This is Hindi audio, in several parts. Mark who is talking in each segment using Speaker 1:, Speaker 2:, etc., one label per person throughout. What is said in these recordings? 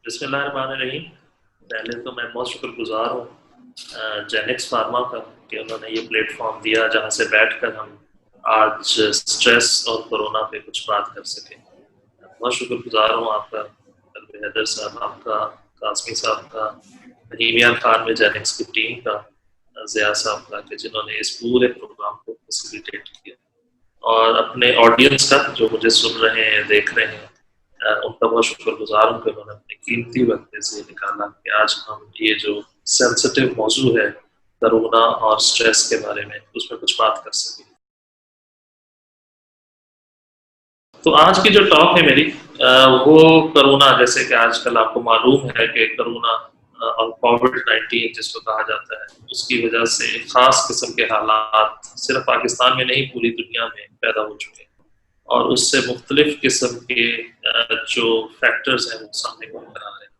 Speaker 1: बिस्मिल्लाहिर्रहमानिर्रहीम। पहले तो मैं बहुत शुक्रगुजार हूँ जेनेक्स फार्मा का कि उन्होंने ये प्लेटफॉर्म दिया जहाँ से बैठकर हम आज स्ट्रेस और कोरोना पे कुछ बात कर सकें। बहुत शुक्रगुजार हूँ आपका, कल्बे हैदर साहब, आपका, कासमी साहब का, रहीमिया खान में जेनेक्स की टीम का, ज़िया साहब का, कि जिन्होंने इस पूरे प्रोग्राम को फैसिलिटेट किया, और अपने ऑडियंस का जो मुझे सुन रहे हैं, देख रहे हैं, उनका बहुत शुक्रगुजार हूँ कि उन्होंने अपने कीमती वक्त से निकाला कि आज हम ये जो सेंसिटिव मौजू है कोरोना और स्ट्रेस के बारे में, उसमें कुछ बात कर सकें। तो आज की जो टॉक है मेरी, वो कोरोना, जैसे कि आजकल आपको मालूम है कि कोरोना और कोविड-19 जिसको कहा जाता है, उसकी वजह से खास किस्म के हालात सिर्फ पाकिस्तान में नहीं पूरी दुनिया में पैदा हो चुके हैं, और उससे मुख्तलिफ किस्म के जो फैक्टर्स हैं वो सामने बनकर आ रहे हैं।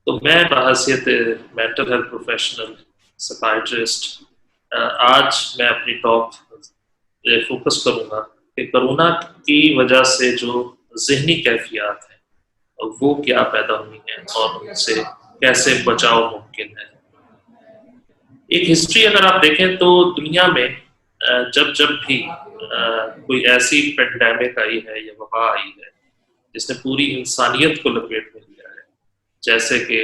Speaker 1: तो मैं बहैसियत मेंटल हेल्थ प्रोफेशनल, साइकियाट्रिस्ट, आज मैं अपनी टॉक फोकस करूंगा कि कोरोना की वजह से जो ज़हनी कैफियत है वो क्या पैदा हुई हैं और उनसे कैसे बचाव मुमकिन है। एक हिस्ट्री अगर आप देखें तो दुनिया में जब जब भी कोई ऐसी पेंडेमिक आई है या वबा आई है जिसने पूरी इंसानियत को लपेट में लिया है, जैसे कि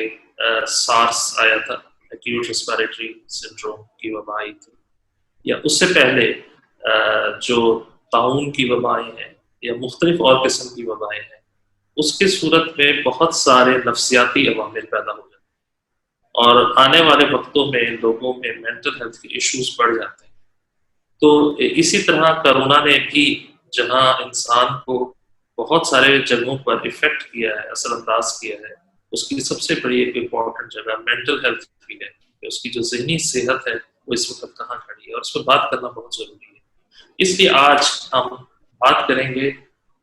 Speaker 1: सार्स आया था, एक्यूट रेस्पिरेटरी सिंड्रोम की वबा आई थी, या उससे पहले जो ताउन की वबाएं हैं या मुख्तलिफ और किस्म की वबाएं हैं, उसकी सूरत में बहुत सारे नफ्सियाती अवामिल पैदा हो जाते हैं और आने वाले वक्तों में लोगों में मेंटल हेल्थ के इश्यूज बढ़ जाते हैं। तो इसी तरह कोरोना ने भी, जहां इंसान को बहुत सारे जगहों पर इफेक्ट किया है, असरअंदाज किया है, उसकी सबसे बड़ी एक इम्पॉर्टेंट जगह मेंटल हेल्थ भी है कि उसकी जो जहनी सेहत है वो इस वक्त कहाँ खड़ी है, और उस पर बात करना बहुत जरूरी है। इसलिए आज हम बात करेंगे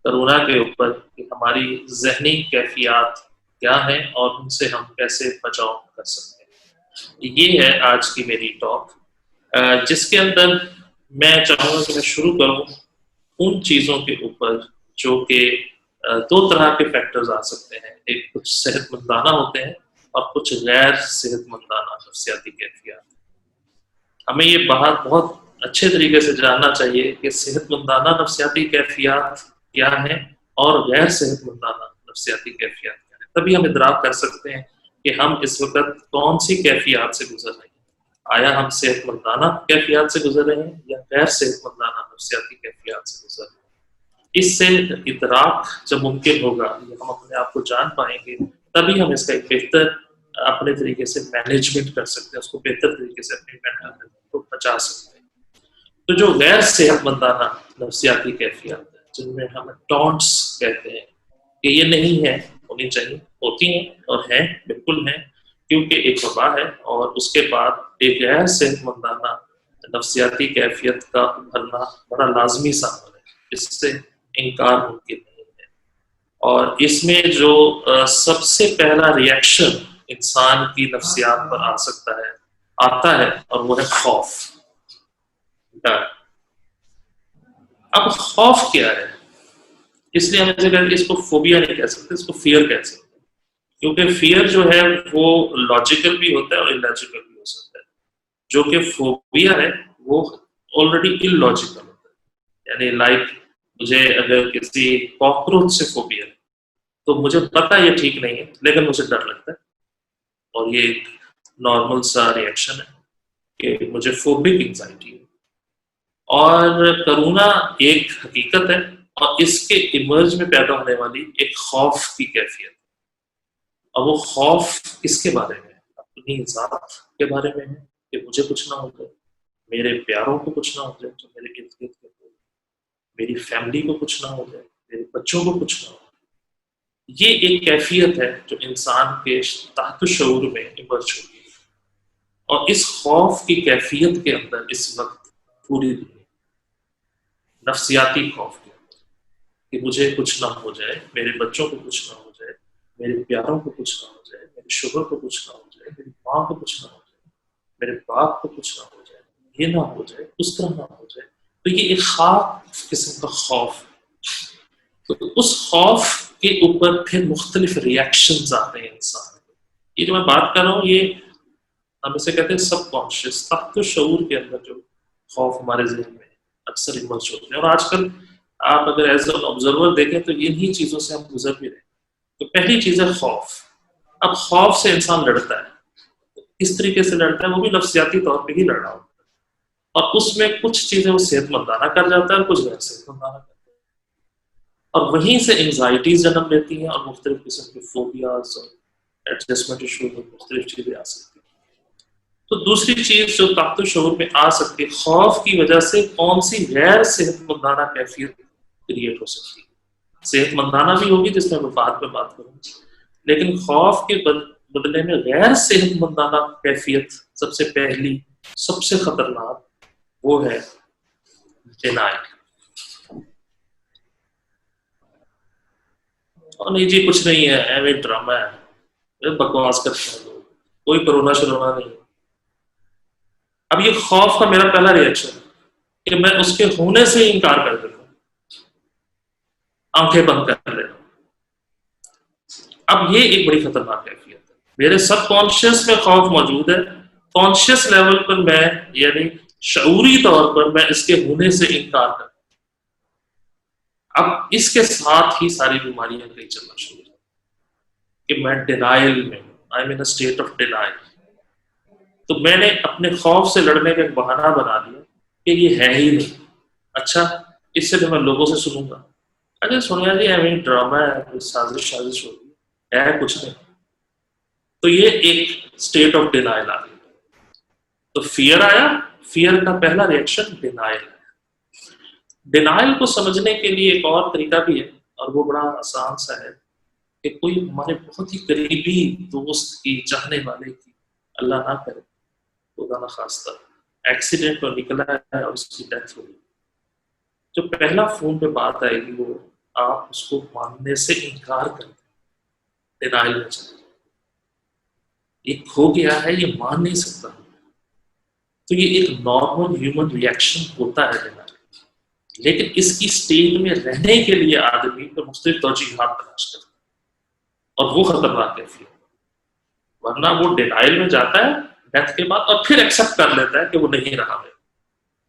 Speaker 1: कोरोना के ऊपर कि हमारी जहनी कैफियत क्या है और उनसे हम कैसे बचाव कर सकते हैं। ये है आज की मेरी टॉक, जिसके अंदर मैं चाहूँगा कि मैं शुरू करूँ उन चीज़ों के ऊपर जो कि दो तरह के फैक्टर्स आ सकते हैं। एक कुछ सेहतमंदाना होते हैं और कुछ गैर सेहतमंदाना नफ्सियाती कैफियत। हमें ये बात बहुत अच्छे तरीके से जानना चाहिए कि सेहतमंदाना नफ्सियाती कैफियत क्या है और गैर सेहतमंदाना नफ्सियाती कैफियत क्या है। तभी हम इदराक कर सकते हैं कि हम इस वक्त कौन सी कैफियत से गुजर रहे हैं। आया हम सेहतमंदाना कैफियत से गुजर रहे हैं या गैर सेहतमंदाना नफ्सियाती कैफियत से गुजर रहे हैं। इससे इदराक जब मुमकिन होगा, हम अपने आप को जान पाएंगे, तभी हम इसका एक बेहतर अपने तरीके से मैनेजमेंट कर सकते हैं, उसको बेहतर तरीके से अपनी मेंटल हेल्थ को बचा सकते हैं। तो जो गैर सेहतमंदाना नफ्सियाती कैफियत है, जिनमें हम टॉन्ट्स कहते हैं कि ये नहीं है, होनी चाहिए, होती हैं और हैं, बिल्कुल हैं, क्योंकि एक वबा है, और उसके बाद एक गैर सेहतमंदाना नफ्सियाती कैफियत का उभरना बड़ा लाजमी सा है, इससे इनकार मुमकिन नहीं है। और इसमें जो सबसे पहला रिएक्शन इंसान की नफ्सियात पर आ सकता है, आता है, और वो है खौफ, डर। अब खौफ क्या है? इसलिए हम इसको फोबिया नहीं कह सकते, इसको फियर कह सकते हैं, क्योंकि फियर जो है वो लॉजिकल भी होता है और इलॉजिकल भी हो सकता है। जो कि फोबिया है वो ऑलरेडी इलॉजिकल होता है। यानी लाइक, मुझे अगर किसी कॉकरोच से फोबिया है तो मुझे पता ये ठीक नहीं है, लेकिन मुझे डर लगता है, और ये एक नॉर्मल सा रिएक्शन है कि मुझे फोबिक एंजाइटी है। और कोरोना एक हकीकत है, और इसके इमर्ज में पैदा होने वाली एक खौफ की कैफियत। और वो खौफ किसके बारे में है? अपनी ज़ात के बारे में है कि मुझे कुछ ना हो जाए, मेरे प्यारों को कुछ ना हो जाए जो मेरे इर्द गिर्द के लोग, मेरी फैमिली को कुछ ना हो जाए, मेरे बच्चों को कुछ ना हो। ये एक कैफियत है जो इंसान के ताहत शऊर में इमर्ज होगी, और इस खौफ की कैफियत के अंदर इस वक्त पूरी दुनिया, नफ्सियाती खौफ के अंदर, कि मुझे कुछ ना हो जाए, मेरे बच्चों को कुछ ना हो जाए, मेरे प्यारों को कुछ ना हो जाए, मेरे शुगर को कुछ ना हो जाए, मेरी माँ को कुछ ना हो जाए, मेरे बाप को कुछ ना हो जाए, ये ना हो जाए, उस तरह ना हो जाए। तो ये एक खास किस्म का खौफ है। तो उस खौफ के ऊपर फिर मुख्तलिफ रिएक्शंस आते हैं इंसान को। ये जो मैं बात कर रहा हूँ, ये हम इसे कहते हैं सबकॉन्शियस, तख्त शऊर के अंदर जो खौफ हमारे जहन में अक्सर इमर्ज होते हैं। और आजकल आप अगर एज एन ऑब्जर्वर देखें तो इन्हीं चीजों से हम गुजर भी रहे हैं। तो पहली चीज है खौफ। अब खौफ से इंसान लड़ता है, इस तरीके से लड़ता है, वो भी नफ्सियाती तौर पे ही लड़ रहा होता है, और उसमें कुछ चीजें वो सेहतमंदाना कर जाता है और कुछ गैर सेहतमंदाना करता है, और वहीं से एंजाइटीज जन्म लेती हैं और मुख्तलिफ किस्म के फोबियाज और एडजस्टमेंट इशूज और मुख्तलिफ चीजें आ सकती हैं। तो दूसरी चीज जो ताकत शऊर में आ सकती है, खौफ की वजह से कौन सी गैर सेहतमंदाना कैफियत क्रिएट हो सकती है। सेहतमंदाना भी होगी जिसमें मैं बाद में बात करूंगी, लेकिन खौफ के बदले में गैर सेहतमंदाना कैफियत सबसे पहली, सबसे खतरनाक वो है डिनाइल। और नहीं जी कुछ नहीं है, एवे ड्रामा है, बकवास करते हैं लोग, कोई कोरोना शरोना नहीं। अब ये खौफ का मेरा पहला रिएक्शन है कि मैं उसके होने से ही इनकार कर देता हूं, आंखें बंद कर लेता हूं। अब ये एक बड़ी खतरनाक कैफियत है। मेरे सबकॉन्शियस में खौफ मौजूद है, कॉन्शियस लेवल पर मैं यानी शऊरी तौर पर मैं इसके होने से इनकार कर। अब इसके साथ ही सारी बीमारियां कहीं चलना शुरू हो कि मैं डिनाइल में, I am in a state of denial. तो मैंने अपने खौफ से लड़ने का एक बहाना बना लिया कि ये है ही नहीं। अच्छा, इससे तो मैं लोगों से सुनूंगा, अरे सोनिया जी हमें ड्रामा है, कोई साजिश साजिश हो रही है कुछ नहीं। तो ये एक स्टेट ऑफ डिनाइल आ गई। तो फियर आया, फियर का पहला रिएक्शन डिनाइल है। डिनाइल को समझने के लिए एक और तरीका भी है, और वो बड़ा आसान सा है कि कोई हमारे बहुत ही करीबी दोस्त की, चाहने वाले की, अल्लाह ना करे खुदा ना खास्ता, एक्सीडेंट में निकला है और उसकी डेथ हो गई। जो पहला फोन पे बात आएगी वो आप उसको मानने से इनकार कर दें, डिनाइल में चले, ये खो गया है, ये मान नहीं सकता। तो ये एक नॉर्मल ह्यूमन रिएक्शन होता है डिनाइल, लेकिन इसकी स्टेट में रहने के लिए आदमी को मुख्तलिफ तौजीहात तलाश करता है, और वो खतरनाक है फिर। वरना वो डिनाइल में जाता है डेथ के बाद और फिर एक्सेप्ट कर लेता है कि वो नहीं रहा है,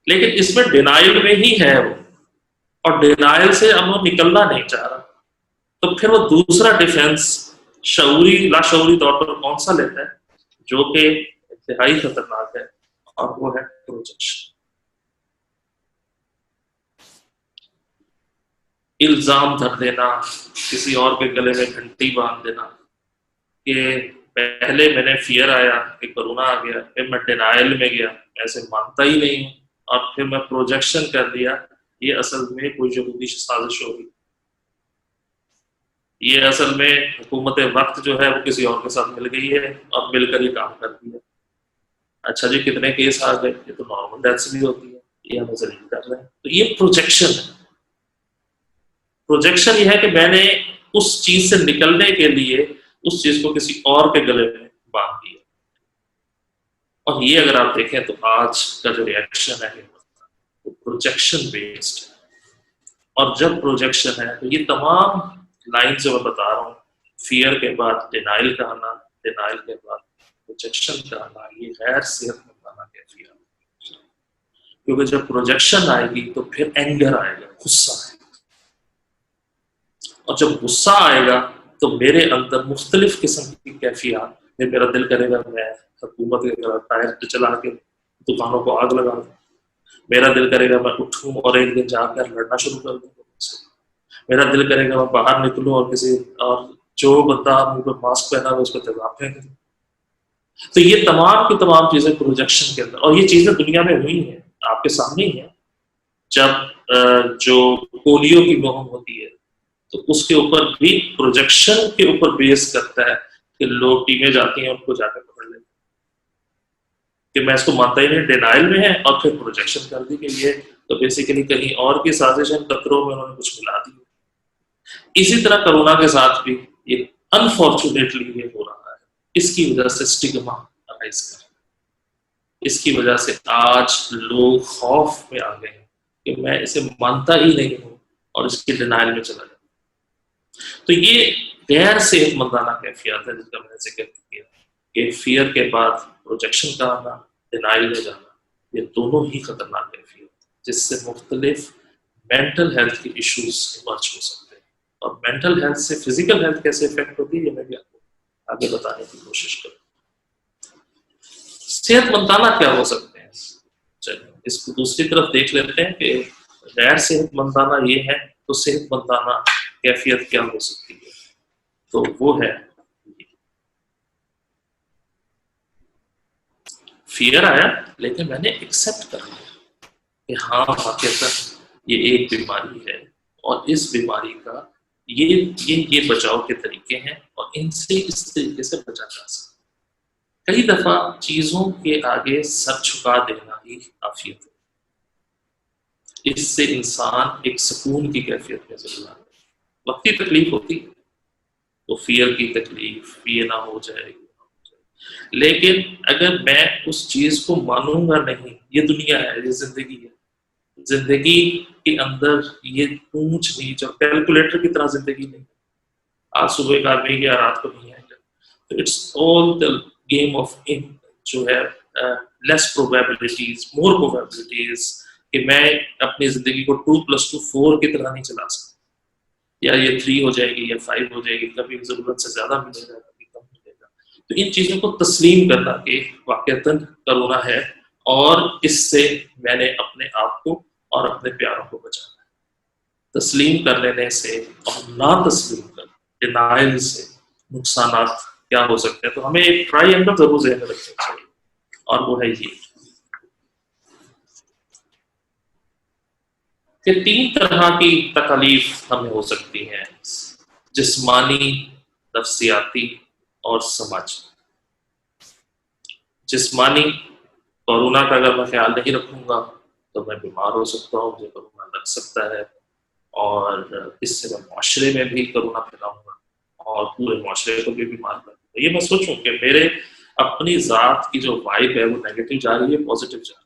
Speaker 1: लेकिन इसमें डिनाइल में ही है वो, और डिनाइल से अब वो निकलना नहीं चाह रहा। तो फिर वो दूसरा डिफेंस शऊरी लाशऊरी तौर पर कौन सा लेता है, जो कि इंतहाई खतरनाक है, और वो है प्रोजेक्शन। इल्जाम धर देना, किसी और के गले में घंटी बांध देना कि पहले मैंने फियर आया कि कोरोना आ गया, फिर मैं डिनाइल में गया, मैं ऐसे मानता ही नहीं हूं, और फिर मैं प्रोजेक्शन कर दिया, ये असल में कोई यहूदी साजिश होगी, ये असल में हुकूमत वक्त जो है वो किसी और के साथ मिल गई है और मिलकर ये काम कर दिया। अच्छा जी कितने केस आ गए, ये तो नॉर्मल डेथ्स भी होती है, ये हम जलील कर रहे हैं। तो ये प्रोजेक्शन है। प्रोजेक्शन ये है कि मैंने उस चीज से निकलने के लिए उस चीज को किसी और के गले में बांध दिया। और ये अगर आप देखें तो आज का जो रिएक्शन है वो प्रोजेक्शन बेस्ड है। और जब प्रोजेक्शन है तो ये तमाम लाइन जो मैं बता रहा हूँ, फियर के बाद डिनाइल का आना, डिनाइल के बाद प्रोजेक्शन का आना, ये गैर सेहतमंद आना कैफियत। क्योंकि जब प्रोजेक्शन आएगी तो फिर एंगर आएगा, गुस्सा आएगा, और जब गुस्सा आएगा तो मेरे अंदर मुख्तलिफ किस्म की कैफियत, मेरा दिल करेगा मैं हुकूमत के टायर चला के दुकानों को आग लगा दूं, मेरा दिल करेगा मैं उठूं और एक दिन जाकर लड़ना शुरू कर दूं, मेरा दिल करेगा मैं बाहर निकलूं और किसी और जो बंदा मुंह पे मास्क पहना है उस पर तेजाब फेंक दूं। तो ये तमाम की तमाम चीजें प्रोजेक्शन के अंदर, और ये चीजें दुनिया में हुई हैं, आपके सामने ही है। जब जो पोलियो की मुहिम होती है तो उसके ऊपर भी प्रोजेक्शन के ऊपर बेस करता है कि लोग टीमें जाती हैं उनको जाकर पकड़ लेते कि मैं इसको मानता ही नहीं, डिनाइल में है, और फिर प्रोजेक्शन कर दी कि ये तो बेसिकली कहीं और की साजिश है, कतरों में उन्होंने कुछ मिला दी। इसी तरह कोरोना के साथ भी ये अनफॉर्चुनेटली ये हो रहा है। इसकी वजह से स्टिग्मा राइज कर, इसकी वजह से आज लोग खौफ में आ गए हैं कि मैं इसे मानता ही नहीं हूं और इसकी डिनाइल में चला जाऊं। तो ये गैर सेहतमंदाना कैफियत है जिसका मैंने जिक्र किया कि फियर के बाद प्रोजेक्शन का आना, डिनाइल में जाना, ये दोनों ही खतरनाक कैफियत जिससे मुख्तलिफ मेंटल हेल्थ के इश्यूज इमर्ज हो सकते हैं। और मेंटल हेल्थ से फिजिकल हेल्थ कैसे इफेक्ट होती है ये मैं भी आपको आगे बताने की कोशिश करूँ। सेहतमंदाना क्या हो सकते हैं, चलिए इसको दूसरी तरफ देख लेते हैं कि गैर सेहतमंदाना ये है तो सेहतमंदाना कैफियत क्या हो सकती है। तो वो है फियर आया लेकिन मैंने एक्सेप्ट कर लिया कि हाँ वाकई ये एक बीमारी है और इस बीमारी का ये बचाव के तरीके हैं और इनसे इस तरीके से बचा जा सकता है। कई दफा चीजों के आगे सर झुका देना ही आफियत है। इससे इंसान एक सुकून की कैफियत में जरूर आता है। वक्ती तकलीफ होती है तो फियर की तकलीफ, ये ना हो जाए, लेकिन अगर मैं उस चीज को मानूंगा नहीं, ये दुनिया है, ये जिंदगी है, जिंदगी के अंदर ये ऊंच नीच और कैलकुलेटर की तरह जिंदगी नहीं। आज सुबह का आदमी या रात को नहीं आएगा, तो it's all the game of इन जो है लेस प्रोबेबिलिटीज मोर प्रोबेबिलिटीज कि मैं अपनी जिंदगी को 2+2=4 की तरह नहीं चला सकता, या ये 3 हो जाएगी या 5 हो जाएगी, कभी जरूरत से ज्यादा मिलेगा कभी कम मिलेगा। तो इन चीजों को तस्लीम करना कि वाकईतन करोना है और इससे मैंने अपने आप को और अपने प्यारों को बचाना है। तस्लीम कर लेने से और ना तस्लीम कर डिनाइल से नुकसान क्या हो सकते हैं। तो हमें एक ट्रायंगल जरूर ज़हन में रखना चाहिए और वो है ये कि 3 तरह की तकलीफ हमें हो सकती हैं, जिस्मानी, नफ्सियाती और समाजी। जिस्मानी, कोरोना का अगर मैं ख्याल नहीं रखूंगा तो मैं बीमार हो सकता हूँ, मुझे कोरोना लग सकता है और इससे मैं माशरे में भी कोरोना फैलाऊंगा और पूरे माशरे को भी बीमार कर दूंगा। ये मैं सोचूं कि मेरे अपनी ज़ात की जो वाइब है वो नेगेटिव जा रही है, पॉजिटिव जा रही है,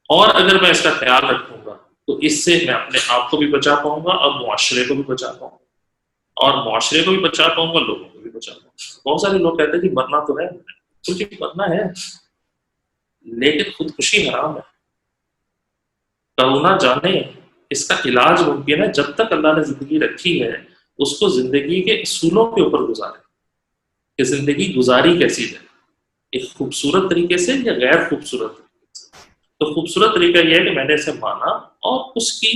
Speaker 1: और अगर मैं इसका ख्याल रखूंगा तो इससे मैं अपने आप को भी बचा पाऊंगा और मुआशरे को भी बचा पाऊंगा और मुआशरे को भी बचा पाऊंगा, लोगों को भी बचा पाऊंगा। बहुत सारे लोग कहते हैं कि मरना तो है, तो जी मरना है लेकिन खुदकुशी हराम है। करुणा जाने इसका इलाज मुमकिन है जब तक अल्लाह ने जिंदगी रखी है उसको जिंदगी के असूलों के ऊपर गुजारे कि जिंदगी गुजारी कैसी है, एक खूबसूरत तरीके से या गैर खूबसूरत तरीके से। तो खूबसूरत तरीका यह है कि मैंने इसे माना और उसकी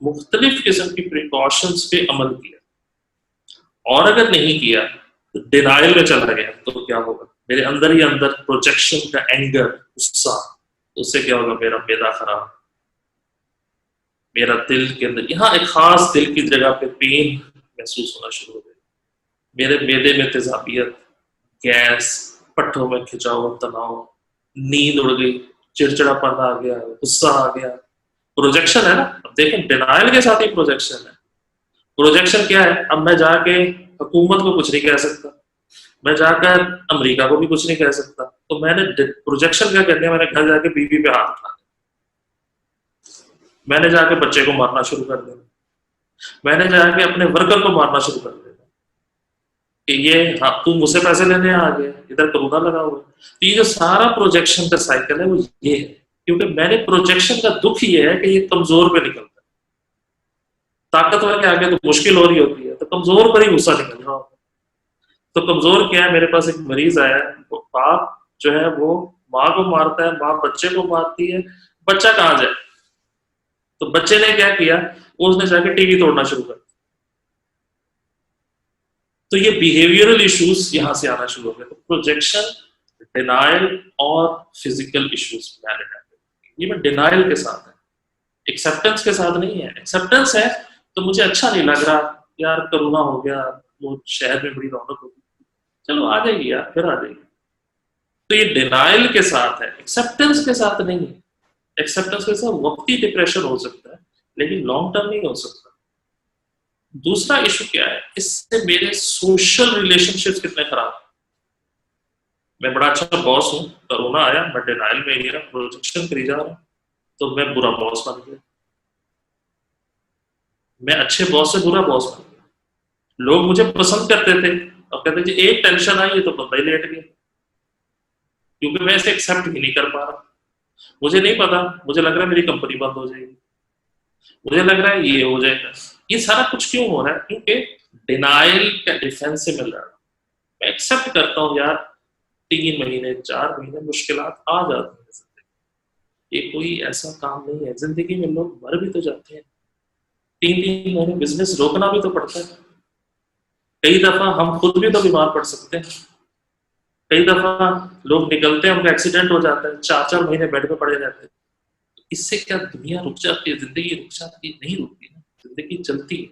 Speaker 1: मुख्तलिफ किस्म की प्रिकॉशंस पे अमल किया, और अगर नहीं किया तो डिनाइल में चला गया तो क्या होगा, मेरे अंदर ही अंदर प्रोजेक्शन का एंगर, गुस्सा, तो उससे क्या होगा, मेरा मैदा खराब, मेरा दिल के अंदर यहाँ एक खास दिल की जगह पे पेन महसूस होना शुरू हो गया, मेरे मैदे में तेजाबियत, गैस, पट्टों में खिंचाव, तनाव, नींद उड़ गई, चिड़चिड़ापन आ गया, गुस्सा आ गया। प्रोजेक्शन है ना। अब देखें डिनाइल के साथ ही प्रोजेक्शन है। प्रोजेक्शन क्या है, अब मैं जाके हुकूमत को कुछ नहीं कह सकता, मैं जाकर अमेरिका को भी कुछ नहीं कह सकता, तो मैंने प्रोजेक्शन क्या करनी है, मैंने घर जाके बीवी पे हाथ उठाना, मैंने जाके बच्चे को मारना शुरू कर देना, मैंने जाके अपने वर्कर को मारना शुरू कर देना कि ये हाँ तू मुझसे पैसे लेने आ गया, इधर कोरोना लगा हुआ। तो ये जो सारा प्रोजेक्शन का साइकिल है वो ये है, क्योंकि मैंने प्रोजेक्शन का दुख ये है कि ये कमजोर पे निकलता है, ताकतवर के आगे तो मुश्किल हो रही होती है, तो कमजोर पर ही गुस्सा निकल रहा होता है। तो कमजोर क्या है, मेरे पास एक मरीज आया, वो बाप जो है वो माँ को मारता है, माँ बच्चे को मारती है, बच्चा कहाँ जाए। तो बच्चे ने क्या किया, उसने जाके टीवी तोड़ना शुरू कर। तो ये बिहेवियरल इश्यूज यहां से आना शुरू हो गए। तो प्रोजेक्शन, डिनाइल और फिजिकल इश्यूज ये मैं डिनाइल के साथ है, एक्सेप्टेंस के साथ नहीं है। एक्सेप्टेंस है तो मुझे अच्छा नहीं लग रहा यार, कोरोना हो गया, वो शहर में बड़ी रौनक होगी, चलो आ जाएगी यार, फिर आ जाएगी। तो ये डिनाइल के साथ है, एक्सेप्टेंस के साथ नहीं है। एक्सेप्टेंस के साथ वक्ती डिप्रेशन हो सकता है लेकिन लॉन्ग टर्म नहीं हो सकता। दूसरा इशू क्या है, इससे मेरे सोशल रिलेशनशिप्स कितने खराब। मैं बड़ा अच्छा बॉस हूँ, कोरोना आया, मैं डिनाइल में गया, प्रोजेक्शन करी जा रहा हूँ, तो मैं बुरा बॉस बन गया, मैं अच्छे बॉस से बुरा बॉस बन गया। लोग मुझे पसंद करते थे और कहते थे एक टेंशन आई है तो बंदा ही लेट गया, क्योंकि मैं इसे एक्सेप्ट ही नहीं कर पा रहा। मुझे नहीं पता, मुझे लग रहा है मेरी कंपनी बंद हो जाएगी, मुझे लग रहा है ये हो जाएगा। ये सारा कुछ क्यों हो रहा है? क्योंकि डिनाइल का डिफेंस से मिल रहा है। मैं एक्सेप्ट करता हूँ यार, 3 महीने 4 महीने मुश्किलात आ जाती हैं जिंदगी। ये कोई ऐसा काम नहीं है, जिंदगी में लोग मर भी तो जाते हैं, 3 3 महीने बिजनेस रोकना भी तो पड़ता है। कई दफा हम खुद भी तो बीमार पड़ सकते हैं, कई दफा लोग निकलते हैं उनका एक्सीडेंट हो जाता है, 4 4 महीने बेड पे पड़े रहते हैं। इससे क्या दुनिया रुक जाती है? जिंदगी रुक जाती है? नहीं रुकती ना, जिंदगी चलती है।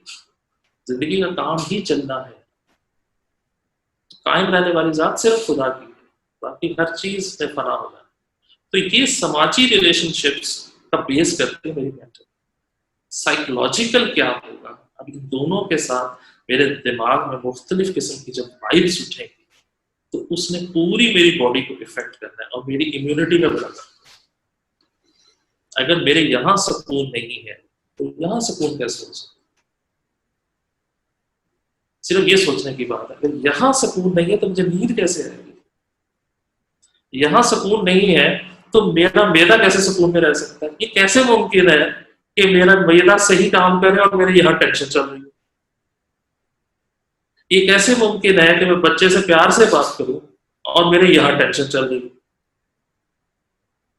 Speaker 1: जिंदगी का काम ही चलना है। कायम रहने वाली जात सिर्फ खुदा की है, बाकी हर चीज में फना होना है। तो ये समाजी रिलेशनशिप्स का बेस करते हैं मेरी मेंटल। साइकोलॉजिकल क्या होगा अब इन दोनों के साथ? मेरे दिमाग में मुख्तलिफ किस्म की जब वाइब्स उठेंगी तो उसने पूरी मेरी बॉडी को इफेक्ट करना है और मेरी इम्यूनिटी में बड़ा करना है। अगर मेरे यहाँ सुकून नहीं है तो यहाँ सुकून कैसे हो सकता? सिर्फ ये सोचने की बात है, अगर यहाँ सुकून नहीं है तो मुझे नींद कैसे आएगी? यहाँ सुकून नहीं है तो मेरा मैदा कैसे सुकून में रह सकता है? ये कैसे मुमकिन है कि मेरा मैदा सही काम करे और मेरे यहाँ टेंशन चल रही है? ये कैसे मुमकिन है कि मैं बच्चे से प्यार से बात करूं और मेरे यहाँ टेंशन चल रही है?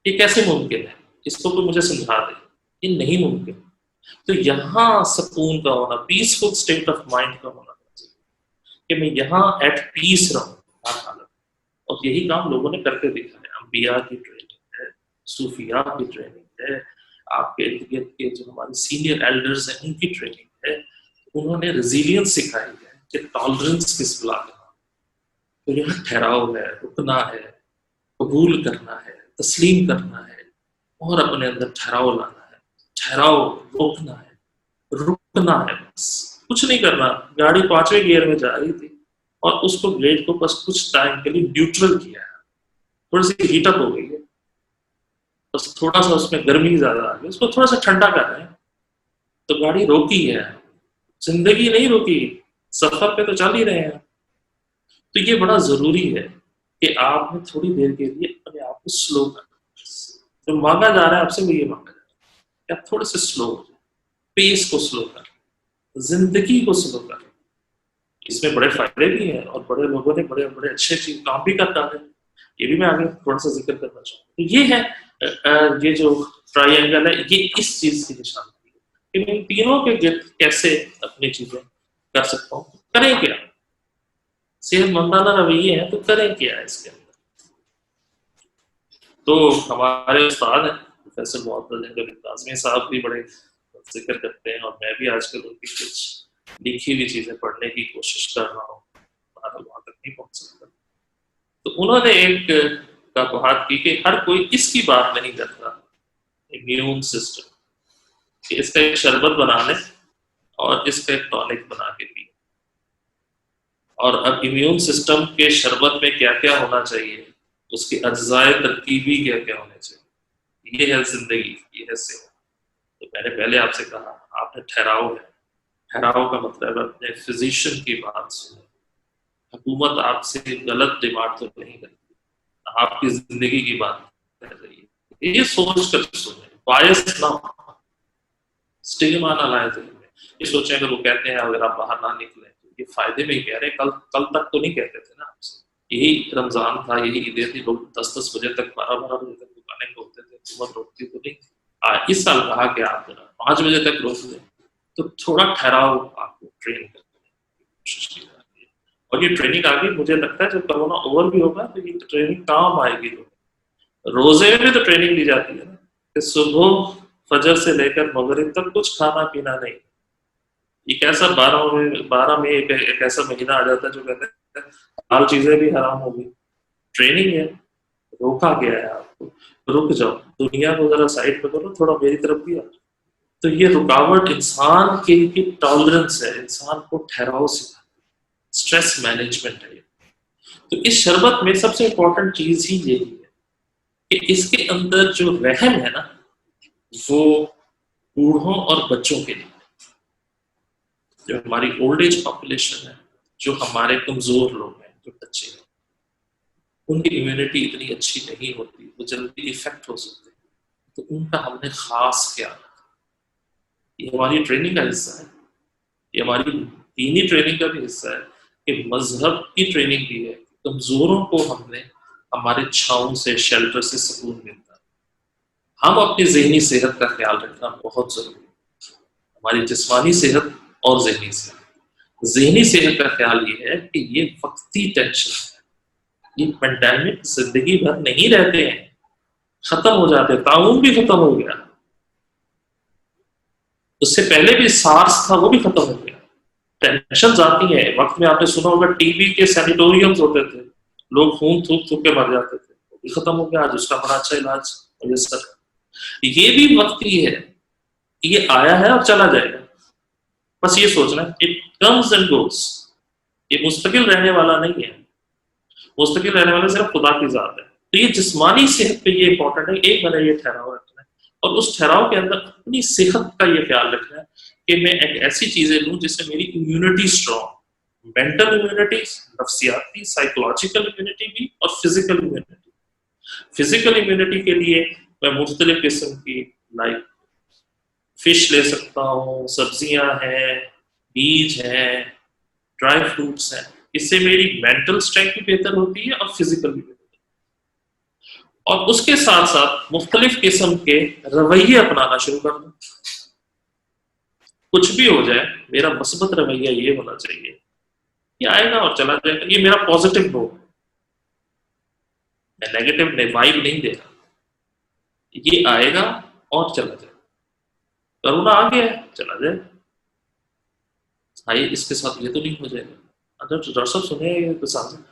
Speaker 1: ये कैसे मुमकिन है? इसको कोई मुझे समझा दे। ये नहीं मुमकिन। तो यहाँ सुकून का होना, पीसफुल स्टेट ऑफ माइंड का होना चाहिए कि मैं यहाँ एट पीस रहूं हर हालत। और यही काम लोगों ने करके दिखाया। अंबिया की ट्रेनिंग है, सूफिया की ट्रेनिंग है, आपके इर्द गिर्द के जो हमारे सीनियर एल्डर्स हैं उनकी ट्रेनिंग है। उन्होंने रेजिलियंस सिखाई है कि टॉलरेंस किस बुला करना, तो यहाँ ठहराव है, रुकना है, कबूल करना है, तस्लीम करना है और अपने अंदर ठहराव लाना है। ठहराव रोकना है, रुकना है, बस कुछ नहीं करना। गाड़ी 5वें गियर में जा रही थी और उसको ब्लेड को बस कुछ टाइम के लिए न्यूट्रल किया है, थोड़ी सी हीटअप हो गई है, बस थोड़ा सा उसमें गर्मी ज्यादा आ गई, उसको थोड़ा सा ठंडा कर रहे हैं तो गाड़ी रोकी है। जिंदगी नहीं रोकी, सफर पे तो चल ही रहे हैं। तो ये बड़ा जरूरी है कि आपने थोड़ी देर के लिए अपने आप को स्लो करना। जो मांगा जा रहा है आपसे वो ये मांगा जा रहा है कि आप थोड़े से स्लो हो जाए, पेस को स्लो कर, जिंदगी को स्लो कर। इसमें बड़े फायदे भी हैं और बड़े लोगों ने बड़े बड़े अच्छे चीज काम भी कर डाले। ये भी मैं आगे थोड़ा सा जिक्र करना चाहूँगा। तो ये है ये जो ट्राइंगल है, ये इस चीज की निशानी है कि मैं इन तीनों के गिर्द कैसे अपनी चीजें कर सकता हूँ। करें क्या? सेहतमंदाना रवैये है तो करें क्या इसके अंदर? तो हमारे उस्ताद हैं प्रोफेसर मोहम्मद काज़मी साहब भी बड़े जिक्र करते हैं और मैं भी आजकल उनकी कुछ लिखी हुई चीजें पढ़ने की कोशिश कर रहा हूँ, वहां तक नहीं पहुंच सकता। तो उन्होंने एक का बात की कि हर कोई इसकी बात नहीं करता, इम्यून सिस्टम, कि इसका एक शरबत बना ले और इसका एक टॉनिक बना के पी। और अब इम्यून सिस्टम के शरबत में क्या क्या होना चाहिए, उसके अज्जाए तरकीबी क्या क्या होने चाहिए, ये है जिंदगी, ये है सेवा। तो मैंने पहले आपसे कहा, आपने ठहराव है, ठहराव का मतलब अपने फिजिशियन की बात सुने। हुकूमत आपसे गलत डिमांड तो नहीं करती, आपकी जिंदगी की बात कर रही है, ये सोच कर सुने, बायस ना हो, स्टिग्मा ना लाए दिल में। ये सोचे अगर वो कहते हैं अगर आप बाहर ना निकले तो ये फायदे में ही कह रहे हैं, कल कल तक तो नहीं कहते थे ना आपसे। यही रमजान था, यही ईदें थी, लोग 10 10 बजे तक 12 12 बजे तक दुकानें खोलते थे, हुकूमत रोकती तो नहीं। इस साल कहा कि आप 5 बजे तक रोक दें, तो थोड़ा ठहराव आपको ट्रेन करने की कोशिश की जाती है। और ये ट्रेनिंग आगे मुझे लगता है जब कोरोना ओवर भी होगा तो ये ट्रेनिंग काम आएगी। रोजे में तो ट्रेनिंग दी जाती है ना कि सुबह फजर से लेकर मगरिब तक कुछ खाना पीना नहीं। एक ऐसा 12 में एक ऐसा महीना आ जाता है जो कहते हैं हाल चीजें भी हराम होगी। ट्रेनिंग है, रोका गया है आपको, रुक जाओ, दुनिया को जरा साइड पे करो, थोड़ा मेरी तरफ भी आ। तो ये रुकावट इंसान की टॉलरेंस है, इंसान को ठहराव सिखाता है, स्ट्रेस मैनेजमेंट है। तो इस शरबत में सबसे इंपॉर्टेंट चीज ही यही है कि इसके अंदर जो रहम है ना वो बूढ़ों और बच्चों के लिए। जो हमारी ओल्ड एज पॉपुलेशन है, जो हमारे कमजोर लोग हैं, जो बच्चे हैं, उनकी इम्यूनिटी इतनी अच्छी नहीं होती, वो जल्दी इफेक्ट हो सकते हैं, तो उनका हमने खास ख्याल रखा। ये हमारी ट्रेनिंग का हिस्सा है, ये हमारी दीनी ट्रेनिंग का भी हिस्सा है, कि मजहब की ट्रेनिंग भी है। कमजोरों को हमने हमारे छाँव से, शेल्टर से सुकून मिलता है। हम अपनी ज़हनी सेहत का ख्याल रखना बहुत जरूरी है, हमारी जिस्मानी सेहत और ज़हनी सेहत। ज़हनी सेहत का ख्याल ये है कि ये वक्ती टेंशन है, ये पेंडेमिक जिंदगी भर नहीं रहते हैं, खत्म हो जाते हैं। ताउन भी खत्म हो गया, उससे पहले भी सार्स था, वो भी खत्म हो गया। टेंशन आती है, वक्त में आपने सुना होगा टीबी के सैनिटोरियम्स होते थे, लोग खून थूक थूक के मर जाते थे, वो भी खत्म हो गया। आज उसका बड़ा अच्छा इलाज मुयस्सर है। ये भी वक्त ही है, ये आया है और चला जाएगा। बस ये सोचना, इट कम्स एंड गोस, ये मुस्तकिल रहने वाला नहीं है। मुस्तकिल रहने वाला सिर्फ खुदा की जात है। तो ये जिस्मानी सेहत पे ये इंपॉर्टेंट है, एक मैंने ये ठहराव रखना है, और उस ठहराव के अंदर अपनी सेहत का ये ख्याल रखना है कि मैं एक ऐसी चीजें लूं जिससे मेरी इम्यूनिटी स्ट्रॉन्ग, मेंटल इम्यूनिटी, नफ्सियाती साइकोलॉजिकल इम्यूनिटी भी, और फिजिकल इम्यूनिटी। फिजिकल इम्यूनिटी के लिए मैं मुख्तलिफ किस्म की, लाइक फिश ले सकता हूँ, सब्जियां हैं, बीज हैं, ड्राई फ्रूट्स हैं। इससे मेरी मेंटल स्ट्रेंथ भी बेहतर होती है और फिजिकल भी बेहतर। और उसके साथ साथ मुख्तलिफ किस्म के रवैये अपनाना शुरू कर दूं। कुछ भी हो जाए, मेरा मस्बत रवैया ये होना चाहिए, ये आएगा और चला जाएगा, ये मेरा पॉजिटिव मोड है, मैं नेगेटिव वाइब नहीं दे रहा, ये आएगा और चला जाएगा। कोरोना आ गया, चला जाए, आइए इसके साथ ये तो नहीं हो जाएगा। अगर डॉक्टर साहब सुने तो सामने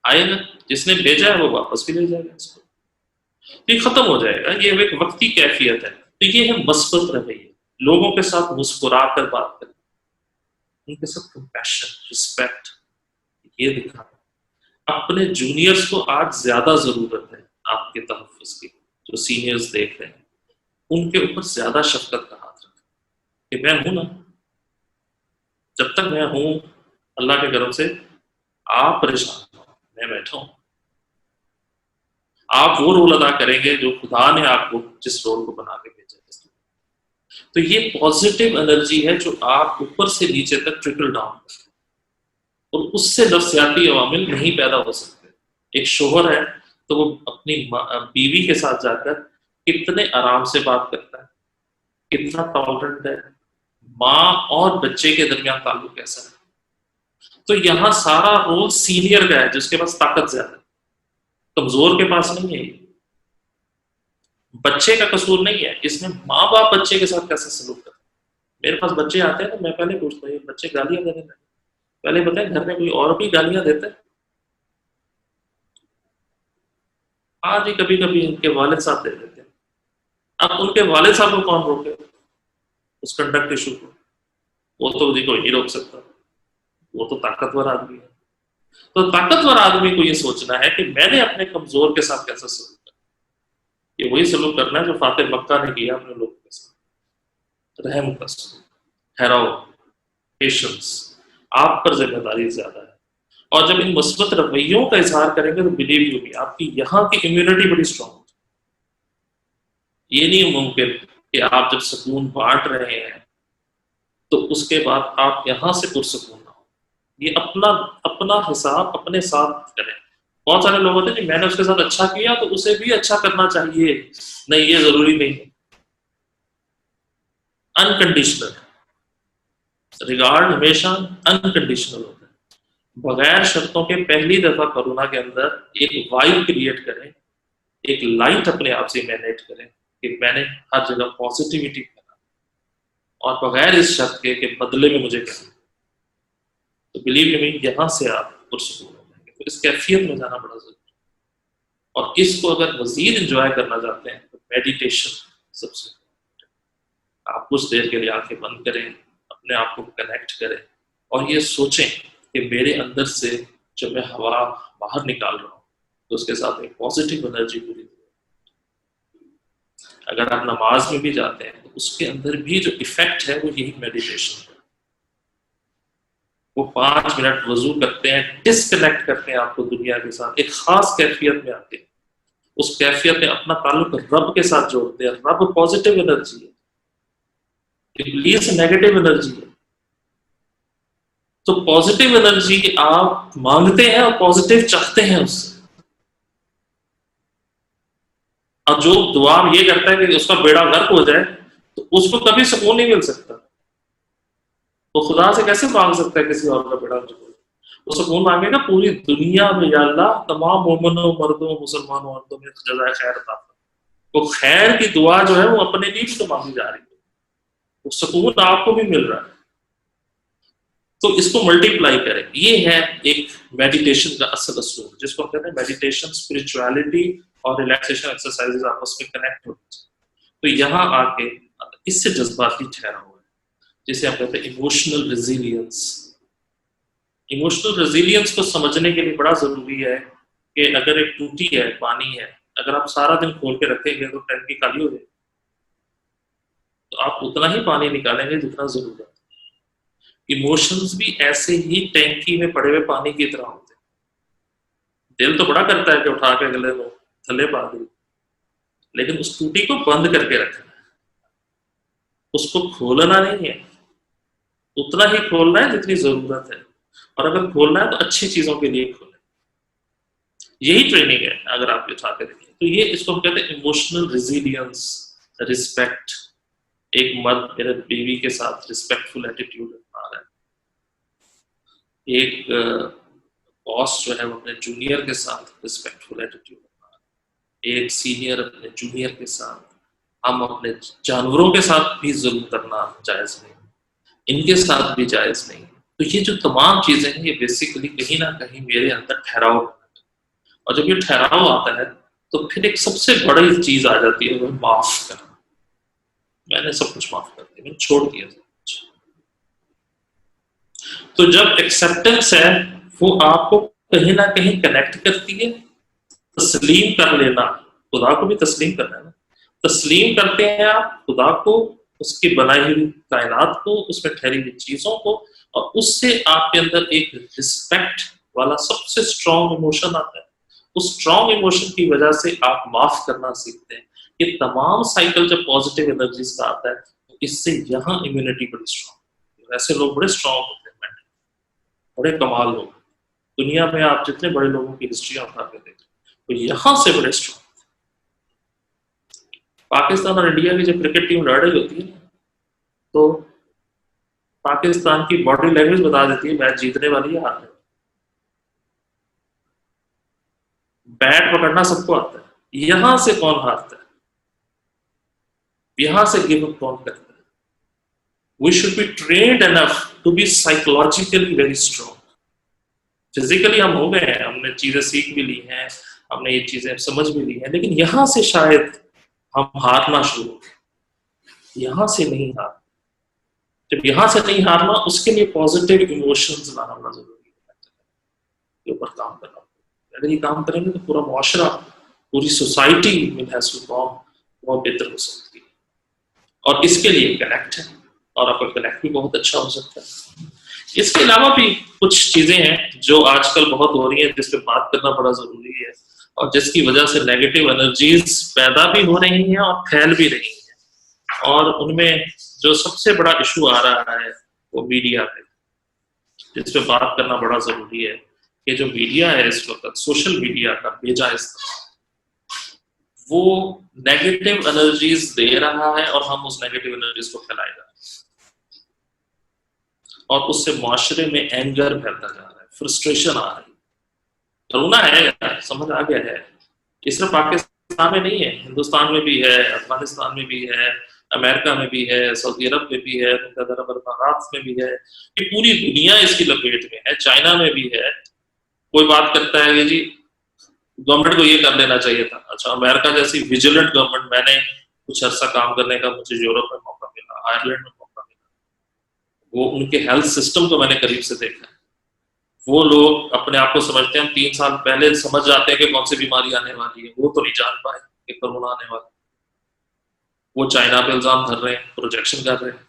Speaker 1: आएगा, जिसने भेजा है वो वापस भी ले जाएगा इसको, तो ये खत्म हो जाएगा। ये एक वक्ती कैफियत है। तो ये है मस्बत रवैया, लोगों के साथ मुस्कुरा कर बात करें, उनके साथ कंपैशन, रिस्पेक्ट, ये दिखाना। अपने जूनियर्स को आज ज्यादा जरूरत है आपके तहफ़्फ़ुज़ की, जो सीनियर्स देख रहे हैं उनके ऊपर ज्यादा शफकत का हाथ रखें कि मैं हूं ना, जब तक मैं हूं, अल्लाह के करम से आप परेशान हो, मैं बैठा हूं। आप वो रोल अदा करेंगे जो खुदा ने आपको जिस रोल को बना के भेजा है। तो ये पॉजिटिव एनर्जी है जो आप ऊपर से नीचे तक ट्रिकल डाउन करते, और उससे नफ्सियाती अवामिल नहीं पैदा हो सकते। एक शोहर है तो वो अपनी बीवी के साथ जाकर कितने आराम से बात करता है, कितना टॉलरेंट है, माँ और बच्चे के दरमियान ताल्लुक कैसा है। तो यहाँ सारा रोल सीनियर का है, जिसके पास ताकत ज्यादा है, कमजोर के पास नहीं है। ये बच्चे का कसूर नहीं है, इसमें माँ बाप बच्चे के साथ कैसे सलूक करते हैं। मेरे पास बच्चे आते हैं तो मैं पहले पूछता हूँ, बच्चे गालियां देने लगे, पहले बताए घर में कोई और भी गालियां देता है? आज ही कभी कभी उनके वालिद साहब दे देते हैं। अब उनके वालिद साहब को कौन रोके उस कंडक्ट इशू को? वो तो उसी को नहीं रोक सकता, वो तो ताकतवर आदमी है। तो ताकतवर आदमी को ये सोचना है कि मैंने अपने कमजोर के साथ कैसा सलूक करना। ये वही सलूक करना है जो फातिह मक्का ने किया अपने लोगों के साथ, रहम का सलूक, ठहराव, पेशेंस। आप पर जिम्मेदारी ज्यादा है, और जब इन मुस्बत रवैयों का इजहार करेंगे तो बिलीव यू मी, आपकी यहाँ की इम्यूनिटी बड़ी स्ट्रांग हो। ये नहीं मुमकिन कि आप जब सुकून बांट रहे हैं तो उसके बाद आप यहाँ से पुरसुकून ना हो। ये अपना अपना हिसाब अपने साथ करें। बहुत सारे लोग होते हैं कि मैंने उसके साथ अच्छा किया तो उसे भी अच्छा करना चाहिए, नहीं, ये जरूरी नहीं है। अनकंडीशनल रिगार्ड हमेशा अनकंडीशनल होता है। बगैर शर्तों के पहली दफा कोरोना के अंदर एक वाइब क्रिएट करें, एक लाइट अपने आप से मैनेज करें कि मैंने हर जगह पॉजिटिविटी करना, और बगैर इस शर्त के बदले में मुझे करना। तो बिलीव यू मी, यहाँ से आप पुरसुकून हो जाएंगे। तो इस कैफियत में जाना बड़ा जरूरी है, और इसको अगर मजीद इंजॉय करना चाहते हैं तो मेडिटेशन सबसे। आप कुछ देर के लिए आंखें बंद करें, अपने आप को कनेक्ट करें, और ये सोचें कि मेरे अंदर से जब मैं हवा बाहर निकाल रहा हूँ तो उसके साथ एक पॉजिटिव एनर्जी पूरी। अगर आप नमाज में भी जाते हैं तो उसके अंदर भी जो इफेक्ट है वो यही मेडिटेशन है। वो 5 मिनट वजू करते हैं, डिस्कनेक्ट करते हैं आपको दुनिया के साथ, एक खास कैफियत में आते हैं, उस कैफियत में अपना ताल्लुक रब के साथ जोड़ते हैं। रब पॉजिटिव एनर्जी है, इब्लीस नेगेटिव एनर्जी है। तो पॉजिटिव एनर्जी आप मांगते हैं और पॉजिटिव चाहते हैं उससे। अब जो दुआ ये करता है कि उसका बेड़ा गर्क हो जाए, तो उसको कभी सुकून नहीं मिल सकता। तो खुदा से कैसे मांग सकता है किसी और का बेड़ा गर्क हो? वो सुकून मांगेगा पूरी दुनिया में, या अल्लाह तमाम मोमिनों, मर्दों, मुसलमानों, औरतों में जज़ाए खैर अता फरमा। वो खैर की दुआ जो है वो अपने लिए भी तो मांगी जा रही है, वो सुकून आपको भी मिल रहा है। तो इसको मल्टीप्लाई करें, ये है एक मेडिटेशन का असल असूल, जिसको हम कहते हैं मेडिटेशन, स्पिरिचुअलिटी और रिलैक्सेशन एक्सरसाइजेस आपस में कनेक्ट होती है। तो यहाँ आके इससे जज्बाती ठहरा हुआ है, जिसे हम कहते हैं इमोशनल रेजिलियंस। इमोशनल रेजिलियंस को समझने के लिए बड़ा जरूरी है कि अगर एक टूटी है, पानी है, अगर आप सारा दिन खोल के रखेंगे तो टैंकी खाली हो जाएगी। तो आप उतना ही पानी निकालेंगे जितना जरूरत है। इमोशंस भी ऐसे ही टैंकी में पड़े हुए पानी की तरह होते हैं। दिल तो बड़ा करता है कि उठा के गले में थले पा दे, लेकिन उस टूटी को बंद करके रखना है, उसको खोलना नहीं है। उतना ही खोलना है जितनी जरूरत है, और अगर खोलना है तो अच्छी चीजों के लिए खोलें। यही ट्रेनिंग है अगर आप उठा के देखें तो। ये इसको हम कहते हैं इमोशनल रेजिलियंस, रिस्पेक्ट। एक मर्द मेरे बीवी के साथ रिस्पेक्टफुल एटीट्यूड अपना रहा है, एक बॉस जो है वो अपने जूनियर के साथ रिस्पेक्टफुल एटीट्यूड अपना रहा है, एक सीनियर अपने जूनियर के साथ, हम अपने जानवरों के साथ भी जुल्म करना जायज नहीं, इनके साथ भी जायज नहीं। तो ये जो तमाम चीजें हैं, ये बेसिकली कहीं ना कहीं मेरे अंदर ठहराव, और जब ये ठहराव आता है तो फिर एक सबसे बड़ी चीज आ जाती है, वो माफ करना। मैंने सब कुछ माफ कर दिया, मैंने छोड़ दिया सब कुछ। तो जब एक्सेप्टेंस है, वो आपको कहीं ना कहीं कनेक्ट करती है। तस्लीम कर लेना, खुदा को भी तस्लीम करना है ना। तस्लीम करते हैं आप खुदा को, उसकी बनाई हुई कायनात को, उसमें ठहरी हुई चीजों को, और उससे आपके अंदर एक रिस्पेक्ट वाला सबसे स्ट्रॉन्ग इमोशन आता है। उस स्ट्रॉन्ग इमोशन की वजह से आप माफ करना सीखते हैं। ये तमाम साइकिल जब पॉजिटिव एनर्जीज का आता है, तो इससे यहाँ इम्यूनिटी बड़ी स्ट्रॉन्ग। ऐसे लोग बड़े स्ट्रॉन्ग होते हैं, बड़े कमाल लोग। दुनिया में आप जितने बड़े लोगों की हिस्ट्री उठा के देखें, तो यहाँ से बड़े स्ट्रॉन्ग। पाकिस्तान और इंडिया की जब क्रिकेट टीम लड़ रही होती है, तो पाकिस्तान की बॉडी लैंग्वेज बता देती है मैच जीतने वाली है, हारने। बैट पकड़ना सबको आता है, यहां से कौन हारता है, यहां से गिव अप कौन करता है। We should be trained enough to be psychologically very strong. Physically हम हो गए हैं, हमने चीजें सीख भी ली हैं, हमने ये चीजें समझ भी ली हैं, लेकिन यहां से शायद हम हारना शुरू हो गए। यहां से नहीं हार, जब यहां से नहीं हारना, उसके लिए पॉजिटिव इमोशंस लाना बड़ा जरूरी है, ऊपर काम करना। अगर ये काम करेंगे तो पूरा मुआशरा, पूरी सोसाइटी में बहुत बेहतर हो सकती है। और इसके लिए कनेक्ट है, और आपका कनेक्ट भी बहुत अच्छा हो सकता है। इसके अलावा भी कुछ चीजें हैं जो आजकल बहुत हो रही हैं, जिस पे बात करना बड़ा जरूरी है, और जिसकी वजह से नेगेटिव एनर्जीज पैदा भी हो रही हैं और फैल भी रही हैं। और उनमें जो सबसे बड़ा इशू आ रहा है वो मीडिया पे, जिस पे बात करना बड़ा जरूरी है कि जो मीडिया है इस वक्त, सोशल मीडिया का बेजा इस्तेमाल, वो नेगेटिव एनर्जीज दे रहा है और हम उस नेगेटिव एनर्जीज को फैलाए जा रहे हैं, और उससे मुआशरे में एंगर फैलता जा रहा है, फ्रस्ट्रेशन आ रही है। करुणा है, समझ आ गया है। ये सिर्फ पाकिस्तान में नहीं है, हिंदुस्तान में भी है, अफगानिस्तान में भी है, अमेरिका में भी है, सऊदी अरब में भी है, भारत में भी है। ये पूरी दुनिया इसकी लपेट में है, चाइना में भी है। कोई बात करता है कि जी गवर्नमेंट को ये कर लेना चाहिए था। अच्छा, अमेरिका जैसी विजिलेंट गवर्नमेंट, मैंने कुछ अर्सा काम करने का मुझे यूरोप में मौका मिला, आयरलैंड में मौका मिला, वो उनके हेल्थ सिस्टम को मैंने करीब से देखा है। वो लोग अपने आप को समझते हैं हम 3 साल पहले समझ जाते हैं कि कौन सी बीमारी आने वाली है, वो तो नहीं जान पाए कि कोरोना आने वाला। वो चाइना पे इल्जाम धर रहे हैं, प्रोजेक्शन कर रहे हैं।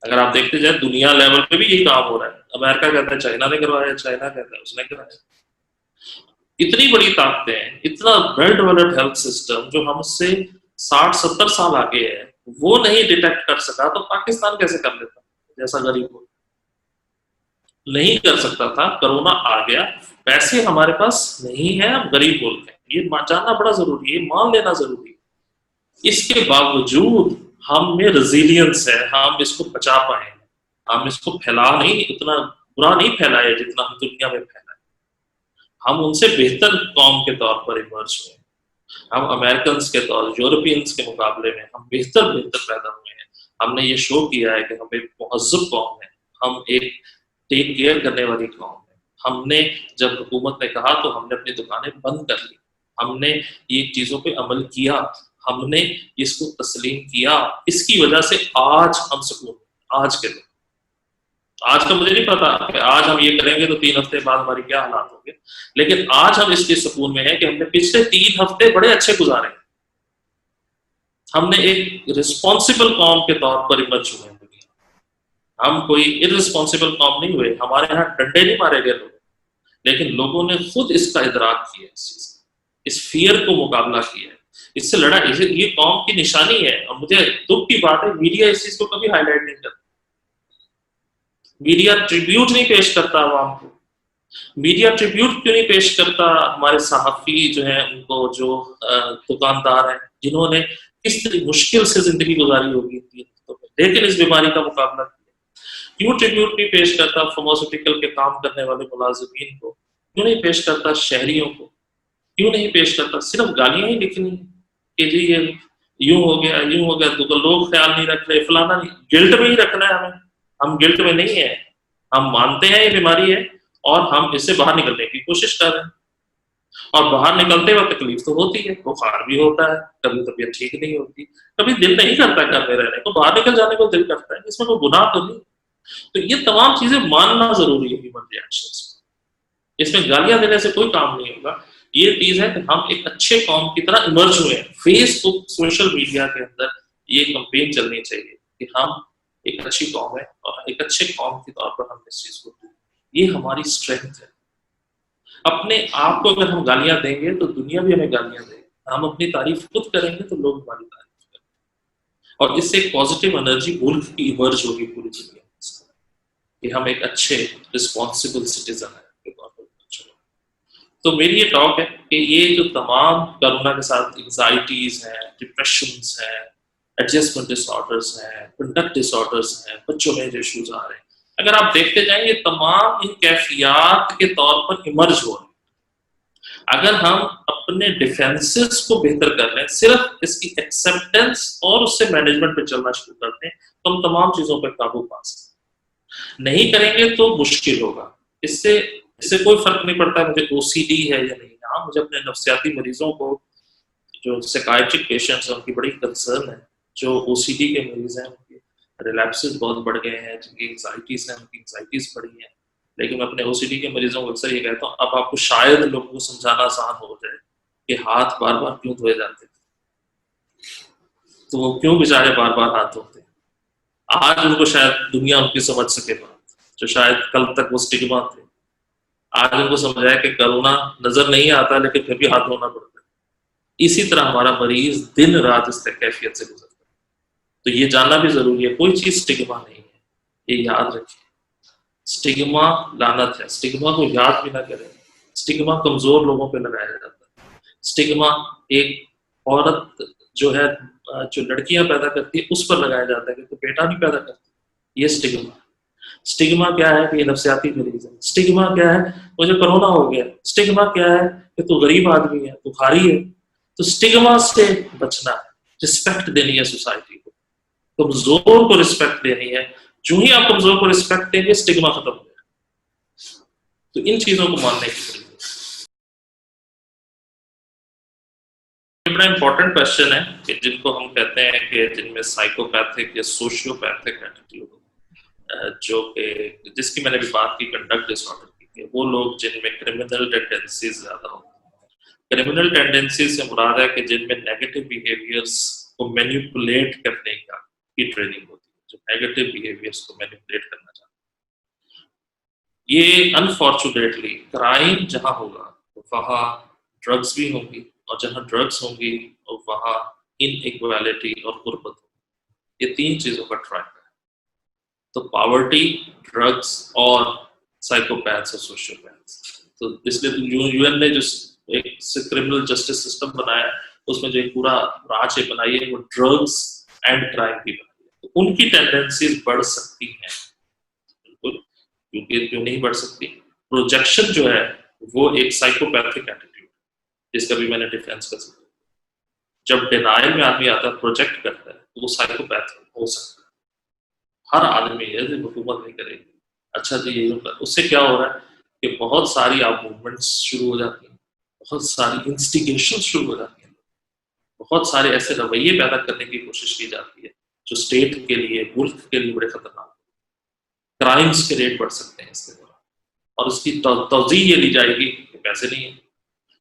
Speaker 1: अगर आप देखते जाए दुनिया लेवल पे भी यही काम हो रहा है। अमेरिका कहता है चाइना ने करवाया, चाइना कहता है उसने कराया। इतनी बड़ी ताकतें हैं, इतना वेल डेवलप्ड हेल्थ सिस्टम जो हमसे 60-70 साल आगे है, वो नहीं डिटेक्ट कर सका तो पाकिस्तान कैसे कर लेता जैसा गरीब हो? नहीं कर सकता था, कोरोना आ गया। पैसे हमारे पास नहीं है, हम गरीब बोलते हैं, ये जानना बड़ा जरूरी है, मान लेना जरूरी है। इसके बावजूद हम में रेजिलियंस है, हम इसको बचा पाए, हम इसको फैला नहीं, इतना बुरा नहीं फैलाए जितना हम दुनिया में फैलाए। हम उनसे बेहतर कौम के तौर पर इमर्ज हुए। हम अमेरिकन के तौर, यूरोपियंस के मुकाबले में हम बेहतर बेहतर पैदा हुए हैं। हमने ये शो किया है कि हम एक महज़्ज़ब कौम है, हम एक टेक केयर करने वाली कौम है। हमने जब हुकूमत ने कहा तो हमने अपनी दुकानें बंद कर ली, हमने ये चीजों पे अमल किया, हमने इसको तस्लीम किया। इसकी वजह से आज हम सुकून, आज के दिन, आज का मुझे नहीं पता कि आज हम ये करेंगे तो 3 हफ्ते बाद हमारी क्या हालात होंगे, लेकिन आज हम इसके सुकून में हैं कि हमने पिछले 3 हफ्ते बड़े अच्छे गुजारे। हमने एक रिस्पॉन्सिबल कौम के तौर पर इमर्ज हुए हैं दुनिया। हम कोई इररिस्पॉन्सिबल कौम नहीं हुए, हमारे यहाँ डंडे नहीं मारे गए लोग, लेकिन लोगों ने खुद इसका इदराक किया, इस चीज, इस फियर को मुकाबला किया, इससे लड़ा। ये कौम की निशानी है। और मुझे दुख की बात है, मीडिया इस चीज को कभी हाईलाइट नहीं करता। मीडिया ट्रिब्यूट नहीं पेश करता आवाम को। मीडिया ट्रिब्यूट क्यों नहीं पेश करता हमारे सहाफी जो है उनको, जो दुकानदार हैं जिन्होंने किस तरह मुश्किल से जिंदगी गुजारी होगी 3 हफ्तों में, लेकिन इस बीमारी का मुकाबला किया। क्यों ट्रिब्यूट नहीं पेश करता फार्मास्यूटिकल के काम करने वाले मुलाजिमीन को? क्यों नहीं पेश करता शहरियों को? क्यों नहीं पेश करता? सिर्फ गालियां ही लिखनी कि जी ये यूं हो गया, यूं हो गया, तो लोग ख्याल नहीं रख रहे, फलाना नहीं। गिल्ट में ही रखना है हमें, हम गिल्ट में नहीं है, हम मानते हैं ये बीमारी है और हम इससे बाहर निकलने की कोशिश कर रहे हैं। और बाहर निकलते वक्त तकलीफ तो होती है, बुखार भी होता है, कभी तबीयत ठीक नहीं होती, कभी दिल नहीं करता घर में रहने को, बाहर निकल जाने को दिल करता है, इसमें कोई गुनाह तो नहीं। तो ये तमाम चीजें मानना जरूरी है ह्यूमन रिएक्शंस को। इसमें गालियां देने से कोई काम नहीं होगा। ये चीज है कि हम एक अच्छे कौम की तरह इमर्ज हुए हैं। फेसबुक, सोशल मीडिया के अंदर ये कैंपेन चलनी चाहिए कि हम एक अच्छी कौम है और एक अच्छे कौम के तौर पर हम इस चीज को, ये हमारी स्ट्रेंथ है। अपने आप को अगर हम गालियां देंगे तो दुनिया भी हमें गालियां देगी, हम अपनी तारीफ खुद करेंगे तो लोग हमारी तारीफ करेंगे, और इससे एक पॉजिटिव एनर्जी मुल्क की इमर्ज होगी पूरी दुनिया में कि हम एक अच्छे रिस्पॉन्सिबल सिटीजन है। तो मेरी ये टॉक है कि ये जो तमाम कोरोना के साथ एंजाइटीज हैं, डिप्रेशंस हैं, एडजस्टमेंट डिसऑर्डर्स हैं, कंडक्ट डिसऑर्डर्स हैं, बच्चों में जो इश्यूज आ रहे हैं, अगर आप देखते जाएं ये तमाम इन कैफियत के तौर पर इमर्ज हो रहे हैं। अगर हम अपने डिफेंसेस को बेहतर कर लें, सिर्फ इसकी एक्सेप्टेंस और उससे मैनेजमेंट पे चलना शुरू करते हैं, तो हम तमाम चीजों पर काबू पा सकते। नहीं करेंगे तो मुश्किल होगा। इससे इससे कोई फर्क नहीं पड़ता मुझे ओसीडी है या नहीं। हाँ, मुझे अपने नफ्सियाती मरीजों को, जो साइकाइट्रिक पेशेंट्स हैं, उनकी बड़ी कंसर्न है। जो ओसीडी के मरीज हैं उनके रिलैप्सेस बहुत बढ़ गए हैं, जिनकी एंजाइटीज हैं उनकी एंजाइटीज बढ़ी हैं। लेकिन मैं अपने ओसीडी के मरीजों को अक्सर ये कहता हूँ, अब आपको शायद लोगों को समझाना आसान हो जाए कि हाथ बार बार क्यों धोए जाते, तो वो क्यों बेचारे बार बार हाथ धोते। आज उनको शायद दुनिया उनकी समझ सके बात, जो शायद कल तक वो स्टिग्मा थे। आज उनको समझाया कि कोरोना नजर नहीं आता लेकिन फिर भी हाथ धोना पड़ता है। इसी तरह हमारा मरीज दिन रात इस कैफियत से गुजरता है। तो ये जानना भी जरूरी है, कोई चीज स्टिग्मा नहीं है, ये याद रखिए। स्टिग्मा लानत है, स्टिग्मा को याद भी ना करें। स्टिग्मा कमजोर लोगों पे लगाया जाता है। स्टिग्मा एक औरत जो है, जो लड़कियां पैदा करती है उस पर लगाया जाता है कि तो बेटा नहीं पैदा करती, ये स्टिग्मा। स्टिग्मा क्या है कि ये नफ्सियाती मरीज है। स्टिग्मा क्या है, मुझे कोरोना हो गया। स्टिग्मा क्या है कि तू गरीब आदमी है, तू खारी है। तो स्टिग्मा से बचना है, रिस्पेक्ट देनी है सोसाइटी को, कमजोर को रिस्पेक्ट देनी है। जो ही आप कमजोर को रिस्पेक्ट देंगे, स्टिग्मा खत्म हो जाएगा। तो इन चीजों को मानने की जरूरत है। बड़ा इंपॉर्टेंट क्वेश्चन है कि जिनको हम कहते हैं कि जिनमें साइकोपैथिक या सोशियोपैथिक एटीट्यूड, जो कि जिसकी मैंने भी बात की, कंडक्ट डिसऑर्डर की, वो लोग जिनमें क्रिमिनल टेंडेंसीज ज्यादा होती है। क्रिमिनल टेंडेंसीज से मुराद है कि जिनमें नेगेटिव बिहेवियर्स को मैनिपुलेट करने का की ट्रेनिंग होती है, जो नेगेटिव बिहेवियर्स को मैनिपुलेट करना चाहते हैं। ये अनफॉर्चुनेटली क्राइम जहां होगा वहां ड्रग्स भी होंगी, और जहां ड्रग्स होंगी वहां इनइक्वालिटी और गुर्बत होगी। ये 3 चीजों का ट्रैक है। तो पॉवर्टी, ड्रग्स और साइकोपैथ्स और सोशियोपैथ्स। तो इसलिए यूएन ने जो एक क्रिमिनल जस्टिस सिस्टम बनाया, उसमें जो एक पूरा ब्रांच बनाई है वो ड्रग्स एंड क्राइम की बनाई है। तो उनकी टेंडेंसीज बढ़ सकती हैं, बिल्कुल, क्योंकि क्यों नहीं बढ़ सकती। प्रोजेक्शन जो है वो एक साइकोपैथिक एटीट्यूड, जिसका भी मैंने डिफेंस कर सकता। जब डिनायल में आदमी आता है, प्रोजेक्ट करता है, तो वो साइकोपैथ हो सकता है। हर आदमी है जो हुकूमत नहीं करेगी, अच्छा जी ये होगा, उससे क्या हो रहा है कि बहुत सारी आप मूवमेंट्स शुरू हो जाती हैं, बहुत सारी इंस्टिगेशन शुरू हो जाती हैं, बहुत सारे ऐसे रवैये पैदा करने की कोशिश की जाती है जो स्टेट के लिए, मुल्क के लिए बड़े खतरनाक। क्राइम्स के रेट बढ़ सकते हैं इसके दौरान, और उसकी तवज़ी ये ली जाएगी कि पैसे नहीं है।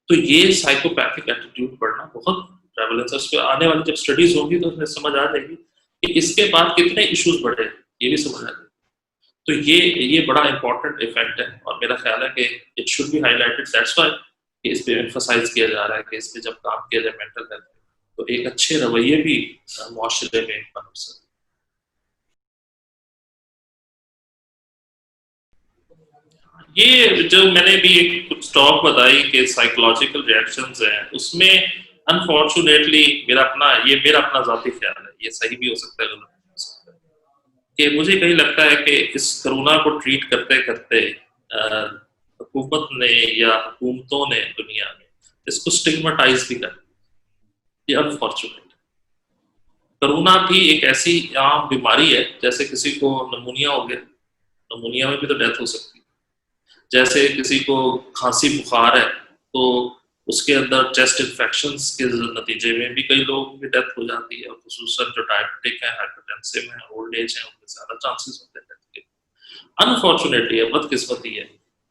Speaker 1: तो ये साइकोपैथिक एटीट्यूड बढ़ना बहुत प्रेवलेंस है। उस पर आने वाली जब स्टडीज होंगी तो उसमें समझ आ जाएगी कि इसके बाद कितने इश्यूज बढ़े, ये भी समझ आ जाएगा। तो ये बड़ा इंपॉर्टेंट इफेक्ट है, और मेरा ख्याल है कि it should be highlighted. That's why कि इस पे एम्फसाइज किया जा रहा है कि इस पे जब काम किया जाए मेंटल हेल्थ, तो एक अच्छे रवैये भी मुआशरे में बन सकते। ये जो मैंने भी एक कुछ टॉक बताई कि साइकोलॉजिकल रिएक्शंस हैं, उसमें अनफॉर्चुनेटली मेरा अपना जाती ख्याल है, ये सही भी हो सकता है, गलत भी हो सकता है, कि मुझे कहीं लगता है कि इस कोरोना को ट्रीट करते करते हुकूमत ने या हुकूमतों ने दुनिया में इसको स्टिग्मेटाइज भी कर, ये अनफॉर्चुनेट। कोरोना भी एक ऐसी आम बीमारी है, जैसे किसी को नमूनिया हो गया, नमूनिया में भी तो डेथ हो सकती है। जैसे किसी को खांसी बुखार है तो उसके अंदर चेस्ट इन्फेक्शन के नतीजे में भी कई लोगों की डेथ हो जाती है, और खुसूसन जो डायबिटिक है, हाइपरटेंसिव है, ओल्ड एज है, उनमें ज्यादा चांसेस होते हैं डेथ के। अनफॉर्चुनेटली है, बदकिस्मती है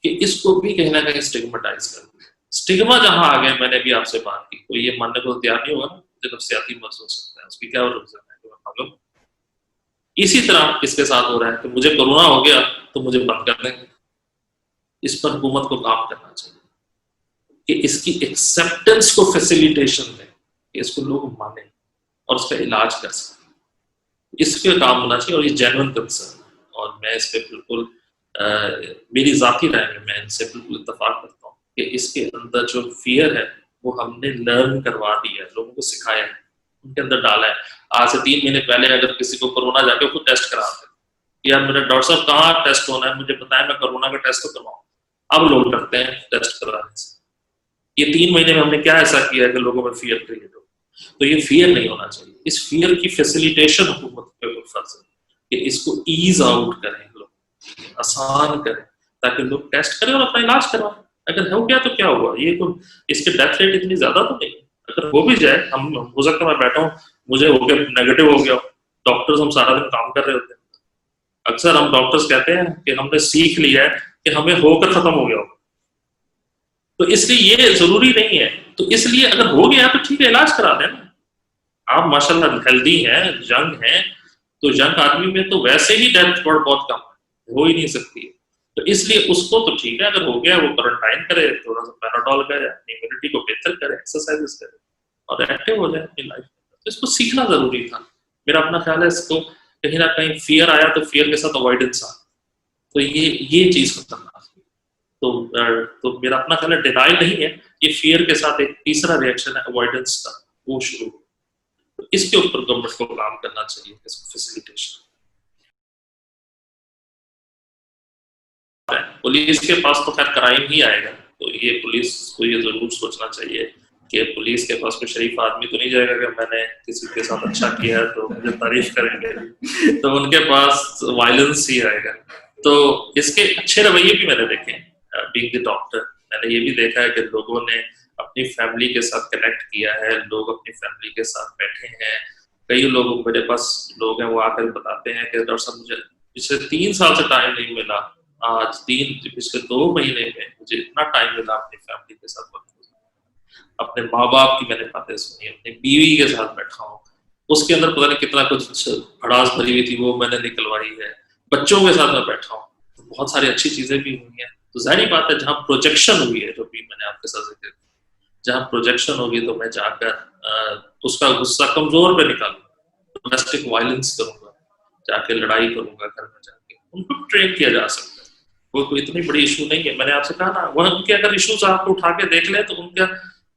Speaker 1: कि इसको भी कहीं ना कहीं स्टिग्मेटाइज कर दिया। स्टिग्मा जहां आ गया, मैंने भी आपसे बात की, कोई ये मानने को तैयार नहीं होगा ना, जो नफ्सियाती मर्ज हो सकता है, उसकी क्या रीजन है मालूम। इसी तरह इसके साथ हो रहा है कि मुझे कोरोना हो गया तो मुझे बंद कर देंगे। इस पर हुकूमत को काम करना चाहिए कि इसकी एक्सेप्टेंस को फैसिलिटेशन दें, कि इसको लोग माने और उसका इलाज कर सकें। इस पे काम होना चाहिए, और ये जेन्युइन कंसर्न, और मैं इस पे बिल्कुल मेरी जाती राय में मैं इनसे बिल्कुल इत्तेफाक करता हूँ कि इसके अंदर जो फियर है वो हमने लर्न करवा दी है, लोगों को सिखाया है, उनके अंदर डाला है। आज से 3 महीने पहले अगर किसी को कोरोना जाके खुद टेस्ट कराते, यार मेरा डॉक्टर साहब कहाँ टेस्ट होना है, मुझे बताया, मैं कोरोना का टेस्ट तो करवाऊँ। अब लोग करते हैं टेस्ट कराने से। ये 3 महीने में हमने क्या ऐसा किया है कि लोगों में फियर क्रिएट हो। तो ये फियर नहीं होना चाहिए, इस फियर की फैसिलिटेशन हुकूमत पे फर्ज है कि इसको ईज आउट करें, लोग आसान करें, ताकि लोग टेस्ट करें और अपना इलाज करवाएं। अगर हो गया तो क्या हुआ, ये तो इसके डेथ रेट इतनी ज्यादा तो नहीं। अगर हो भी जाए, हम हो सकता है मैं बैठा हूँ, मुझे हो गया, नेगेटिव हो गया, डॉक्टर्स हम सारा दिन काम कर रहे होते हैं, अक्सर हम डॉक्टर्स कहते हैं कि हमने सीख लिया है कि हमें होकर खत्म हो गया होगा, तो इसलिए ये जरूरी नहीं है। तो इसलिए अगर हो गया तो ठीक है, इलाज करा दें ना। आप माशाल्लाह हेल्दी हैं, यंग हैं, तो यंग आदमी में तो वैसे ही डेथ बहुत कम है, हो ही नहीं सकती है। तो इसलिए उसको तो ठीक है, अगर हो गया वो क्वारंटाइन करे, थोड़ा सा पैराडॉल करे, अपनी इम्यूनिटी को बेहतर करे, एक्सरसाइजेस करे और एक्टिव हो जाए अपनी लाइफ में। तो इसको सीखना जरूरी था, मेरा अपना ख्याल है। इसको कहीं ना कहीं फियर आया तो फियर के साथ अवॉइडेंस आ, तो ये चीज खतरनाक है। तो मेरा अपना ख्याल है डिनाइल नहीं है, ये फियर के साथ एक तीसरा रिएक्शन है अवॉइडेंस का, वो शुरू। तो इसके ऊपर गवर्नमेंट को काम करना चाहिए, इसको फैसिलिटेशन। पुलिस के पास तो खैर क्राइम ही आएगा, तो ये पुलिस को ये जरूर सोचना चाहिए कि पुलिस के पास कोई शरीफ आदमी तो नहीं जाएगा कि मैंने किसी के साथ अच्छा किया है तो मुझे तारीफ करेंगे, तो उनके पास वायलेंस ही आएगा। तो इसके अच्छे रवैये भी मैंने देखे, बीइंग द डॉक्टर मैंने ये भी देखा है कि लोगों ने अपनी फैमिली के साथ कनेक्ट किया है, लोग अपनी फैमिली के साथ बैठे हैं। कई लोग मेरे पास लोग हैं, वो आकर बताते हैं कि डॉक्टर साहब मुझे पिछले 3 साल से टाइम नहीं मिला, आज पिछले 2 महीने में मुझे इतना टाइम मिला अपनी फैमिली के साथ वक्त, अपने माँ बाप की मैंने बातें सुनी, अपनी बीवी के साथ बैठा हूँ। उसके अंदर पता नहीं कितना कुछ भड़ास भरी हुई थी, वो मैंने निकलवाई है। बच्चों के साथ मैं बैठा हूँ, तो बहुत सारी अच्छी चीजें भी हुई हैं। तो जाहिर बात है जहाँ प्रोजेक्शन हुई है, जो भी मैंने आपके साथ जिक्र किया, जहाँ प्रोजेक्शन होगी तो मैं जाकर उसका गुस्सा कमजोर पे निकालूंगा, डोमेस्टिक वायलेंस करूंगा, जाके लड़ाई करूंगा घर में जाके। उनको ट्रेन किया जा सकता है, वो कोई इतनी बड़ी इशू नहीं है। मैंने आपसे कहा ना, वह उनके अगर इश्यूज आप उठा के देख ले तो उनका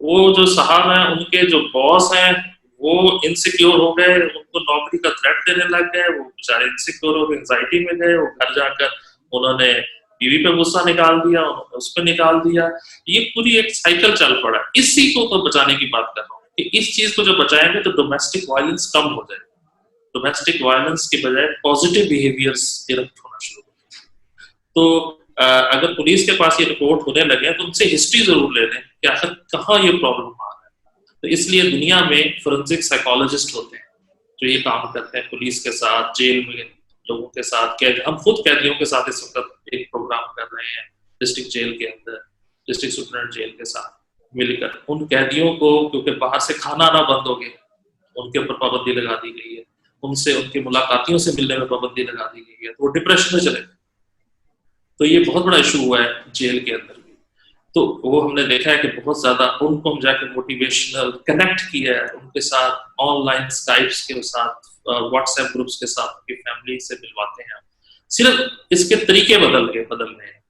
Speaker 1: वो जो साहब है, उनके जो बॉस हैं, वो इनसिक्योर हो गए, उनको नौकरी का थ्रेट देने लग गए, वो बेचारे इनसिक्योर हो गए, एंजाइटी में गए, वो घर जाकर उन्होंने बीवी पे गुस्सा निकाल दिया, उन्होंने उस पर निकाल दिया। ये पूरी एक साइकिल चल पड़ा। इसी को तो बचाने की बात कर रहा हूँ कि इस चीज को जब बचाएंगे तो डोमेस्टिक वायलेंस कम हो जाएगा। डोमेस्टिक वायलेंस के बजाय पॉजिटिव बिहेवियर्स इरप्ट होना शुरू हो। तो अगर पुलिस के पास ये रिपोर्ट होने लगे तो उनसे हिस्ट्री जरूर ले लें कि आखिर कहाँ ये प्रॉब्लम आ रहा है। तो इसलिए दुनिया में फोरेंसिक साइकोलॉजिस्ट होते हैं जो ये काम करते हैं पुलिस के साथ, जेल में लोगों के साथ। कैद, हम खुद कैदियों के साथ इस वक्त एक प्रोग्राम कर रहे हैं डिस्ट्रिक्ट जेल के अंदर, डिस्ट्रिक्ट सुपरडेंट जेल के साथ मिलकर। उन कैदियों को, क्योंकि बाहर से खाना आना बंद हो गया, उनके ऊपर पाबंदी लगा दी गई है, उनसे उनके मुलाकातियों से मिलने में पाबंदी लगा दी गई है, तो वो डिप्रेशन में चले गए। तो ये बहुत बड़ा इशू हुआ है जेल के अंदर भी। तो वो हमने देखा है कि बहुत ज्यादा उनको हम जाके मोटिवेशनल कनेक्ट किया है, उनके साथ ऑनलाइन स्काइप्स के साथ, व्हाट्सएप ग्रुप्स के साथ, उनकी फैमिली से मिलवाते हैं। सिर्फ इसके तरीके बदलने हैं,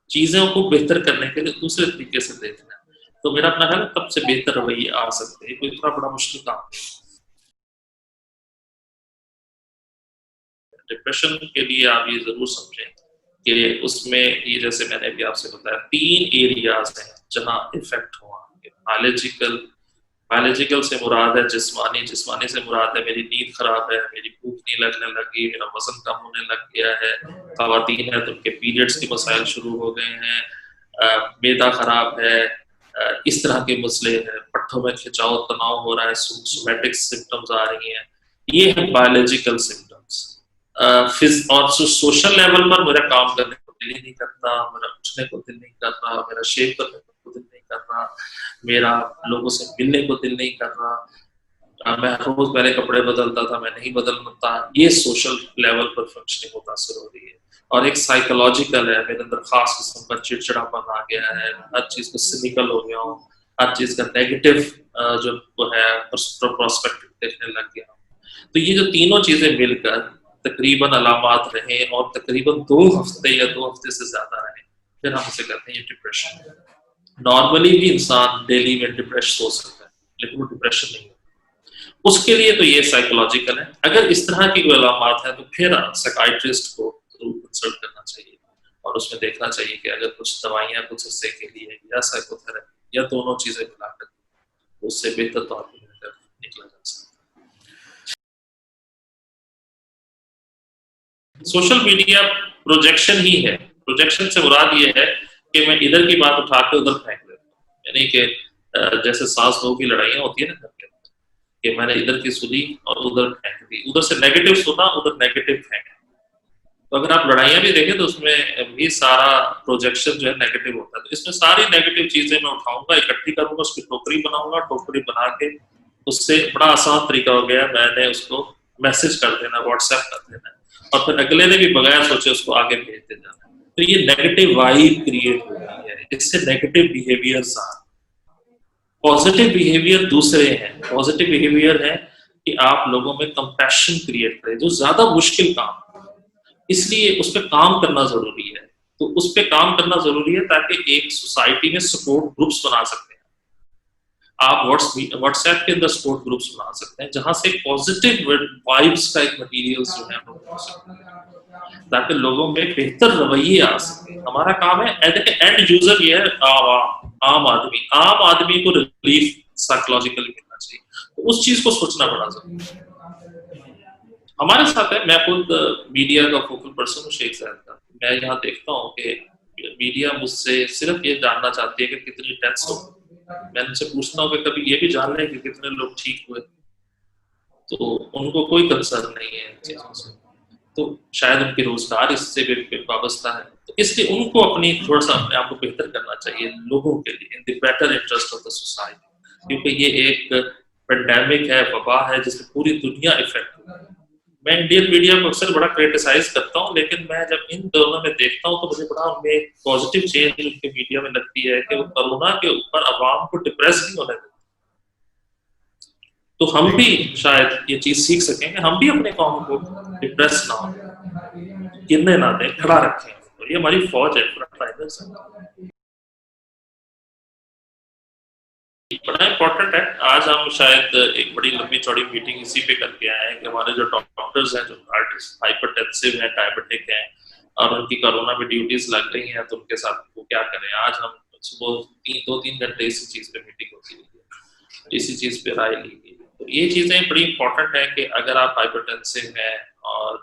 Speaker 1: चीजों को बेहतर करने के लिए दूसरे तरीके से देखना है। तो मेरा अपना है, तब से बेहतर रवैये आ सकते हैं। कोई इतना बड़ा मुश्किल काम नहीं। डिप्रेशन के लिए आप ये जरूर समझें कि उसमें ये, जैसे मैंने भी आपसे बताया, 3 एरियाज हैं जहां इफेक्ट हुआ। बायोलॉजिकल से मुराद है जिस्मानी, जिस्मानी से मुराद है मेरी नींद खराब है, मेरी भूख नहीं लगने लगी, मेरा वजन कम होने लग गया है। खवातीन है तो उनके पीरियड्स के मसाइल शुरू हो गए हैं, मैदा खराब है, इस तरह के मसले हैं, पट्टों में खिंचाव, तनाव हो रहा है, सोमैटिक सिम्टम्स आ रही हैं। ये है बायोलॉजिकल सिम्टम्स। और सोशल लेवल पर मेरा काम करने को दिल ही नहीं करता, मेरा उठने को दिल नहीं कर रहा, मेरा शेव करने को दिल नहीं कर रहा, मेरा लोगों से मिलने को दिल नहीं कर रहा, मैं रोज पहले कपड़े बदलता था, मैं नहीं बदलता। ये सोशल लेवल पर फंक्शनिंग मुतासर हो रही है। और एक साइकोलॉजिकल है, मेरे अंदर खास किस्म का चिड़चिड़ापन आ गया है, हर चीज को सिनिकल हो गया हूँ, हर चीज का नेगेटिव जो है प्रोस्पेक्टिव देखने लग गया हूँ। तो ये जो तीनों चीजें मिलकर तकरीबन अलामात रहे और तकरीबन 2 हफ्ते या 2 हफ्ते से ज्यादा रहे, फिर हम उसे कहते हैं ये डिप्रेशन। नॉर्मली भी इंसान डेली में डिप्रेशन हो सकता है, लेकिन वो डिप्रेशन नहीं होता। उसके लिए तो ये साइकोलॉजिकल है। अगर इस तरह की कोई अलामात है तो फिर साइकाइट्रिस्ट को जरूर कंसल्ट करना चाहिए और उसमें देखना चाहिए कि अगर कुछ दवाइयां कुछ हिस्से के लिए या साइकोथेरेपी या दोनों चीजें मिलाकर उससे बेहतर तौर पर निकला जा सकता है। सोशल मीडिया प्रोजेक्शन ही है। प्रोजेक्शन से मुराद ये है कि मैं इधर की बात उठा के उधर फेंक देता हूँ, यानी कि जैसे सास बहू की लड़ाइयां होती है ना घर के अंदर, कि मैंने इधर की सुनी और उधर फेंक दी, उधर से नेगेटिव सुना उधर नेगेटिव फेंक। तो अगर आप लड़ाइयां भी देखें तो उसमें भी सारा प्रोजेक्शन जो है नेगेटिव होता है। तो इसमें सारी नेगेटिव चीजें मैं उठाऊंगा, इकट्ठी करूंगा, उसकी टोकरी बनाऊंगा, टोकरी बना के उससे बड़ा आसान तरीका हो गया, मैंने उसको मैसेज कर देना, व्हाट्सएप कर देना, और फिर अगले ने भी बगैर सोचे उसको आगे भेजते जाना। तो ये नेगेटिव वाइब क्रिएट हो रही है, इससे नेगेटिव बिहेवियर्स आ। पॉजिटिव बिहेवियर दूसरे हैं। पॉजिटिव बिहेवियर है कि आप लोगों में कंपैशन क्रिएट करें, जो ज्यादा मुश्किल काम, इसलिए उस पर काम करना जरूरी है। तो उस पर काम करना जरूरी है ताकि एक सोसाइटी में सपोर्ट ग्रुप्स बना सकते हैं। आप व्हाट्सएप के अंदर सपोर्ट ग्रुप्स बना सकते हैं जहां से पॉजिटिव वाइब्स का एक मटीरियल्स जो है हो सकते हैं, ताकि लोगों में बेहतर रवैये आ सके। हमारा काम है एंड यूजर, ये है आम आदमी को रिलीफ साइकोलॉजिकली मिलना चाहिए। तो उस चीज को सोचना बड़ा जरूरी है। हमारे साथ है, मैं खुद मीडिया का फोकल पर्सन हूँ शेख ज़ैद का। मैं यहाँ देखता हूँ कि मीडिया मुझसे सिर्फ ये जानना चाहती है कि कितनी डेथ्स हो। मैं उनसे पूछता हूँ कि कभी ये भी जान लें कि कितने लोग ठीक हुए, तो उनको कोई कंसर्न नहीं है इन चीजों से। तो शायद उनके रोजगार इससे भी वाबस्ता है, तो इसलिए उनको अपनी थोड़ा सा अपने आप को बेहतर करना चाहिए लोगों के लिए, in the better interest of the society. क्योंकि ये एक पेंडेमिक है, वबा है, जिससे पूरी दुनिया इफेक्ट हुई है। मैं इंडियन मीडिया को अक्सर बड़ा क्रिटिसाइज करता हूँ, लेकिन मैं जब इन दोनों में देखता हूँ तो मुझे बड़ा उनमें पॉजिटिव चेंज उनके मीडिया में लगती है कि वो कोरोना के ऊपर आवाम को डिप्रेस नहीं होने देते। तो हम भी शायद ये चीज सीख सकें कि हम भी अपने कौम को डिप्रेस ना हो, गिरने ना दें, खड़ा रखें। तो ये हमारी फौज है, फ्रंट लाइनर्स है। बड़ा इम्पोर्टेंट है। आज हम शायद एक बड़ी लंबी चौड़ी मीटिंग इसी पे करके आए हैं कि हमारे जो डॉक्टर्स हैं, जो हाइपरटेंसिव हैं, डायबिटिक हैं और उनकी कोरोना में ड्यूटीज लग रही हैं, तो उनके साथ वो क्या करें। आज हम सुबह 2-3 घंटे इसी चीज पे मीटिंग होती है, इसी चीज पे राय ली गई। तो ये चीजें बड़ी इंपॉर्टेंट है कि अगर आप हाइपरटेंसिव है और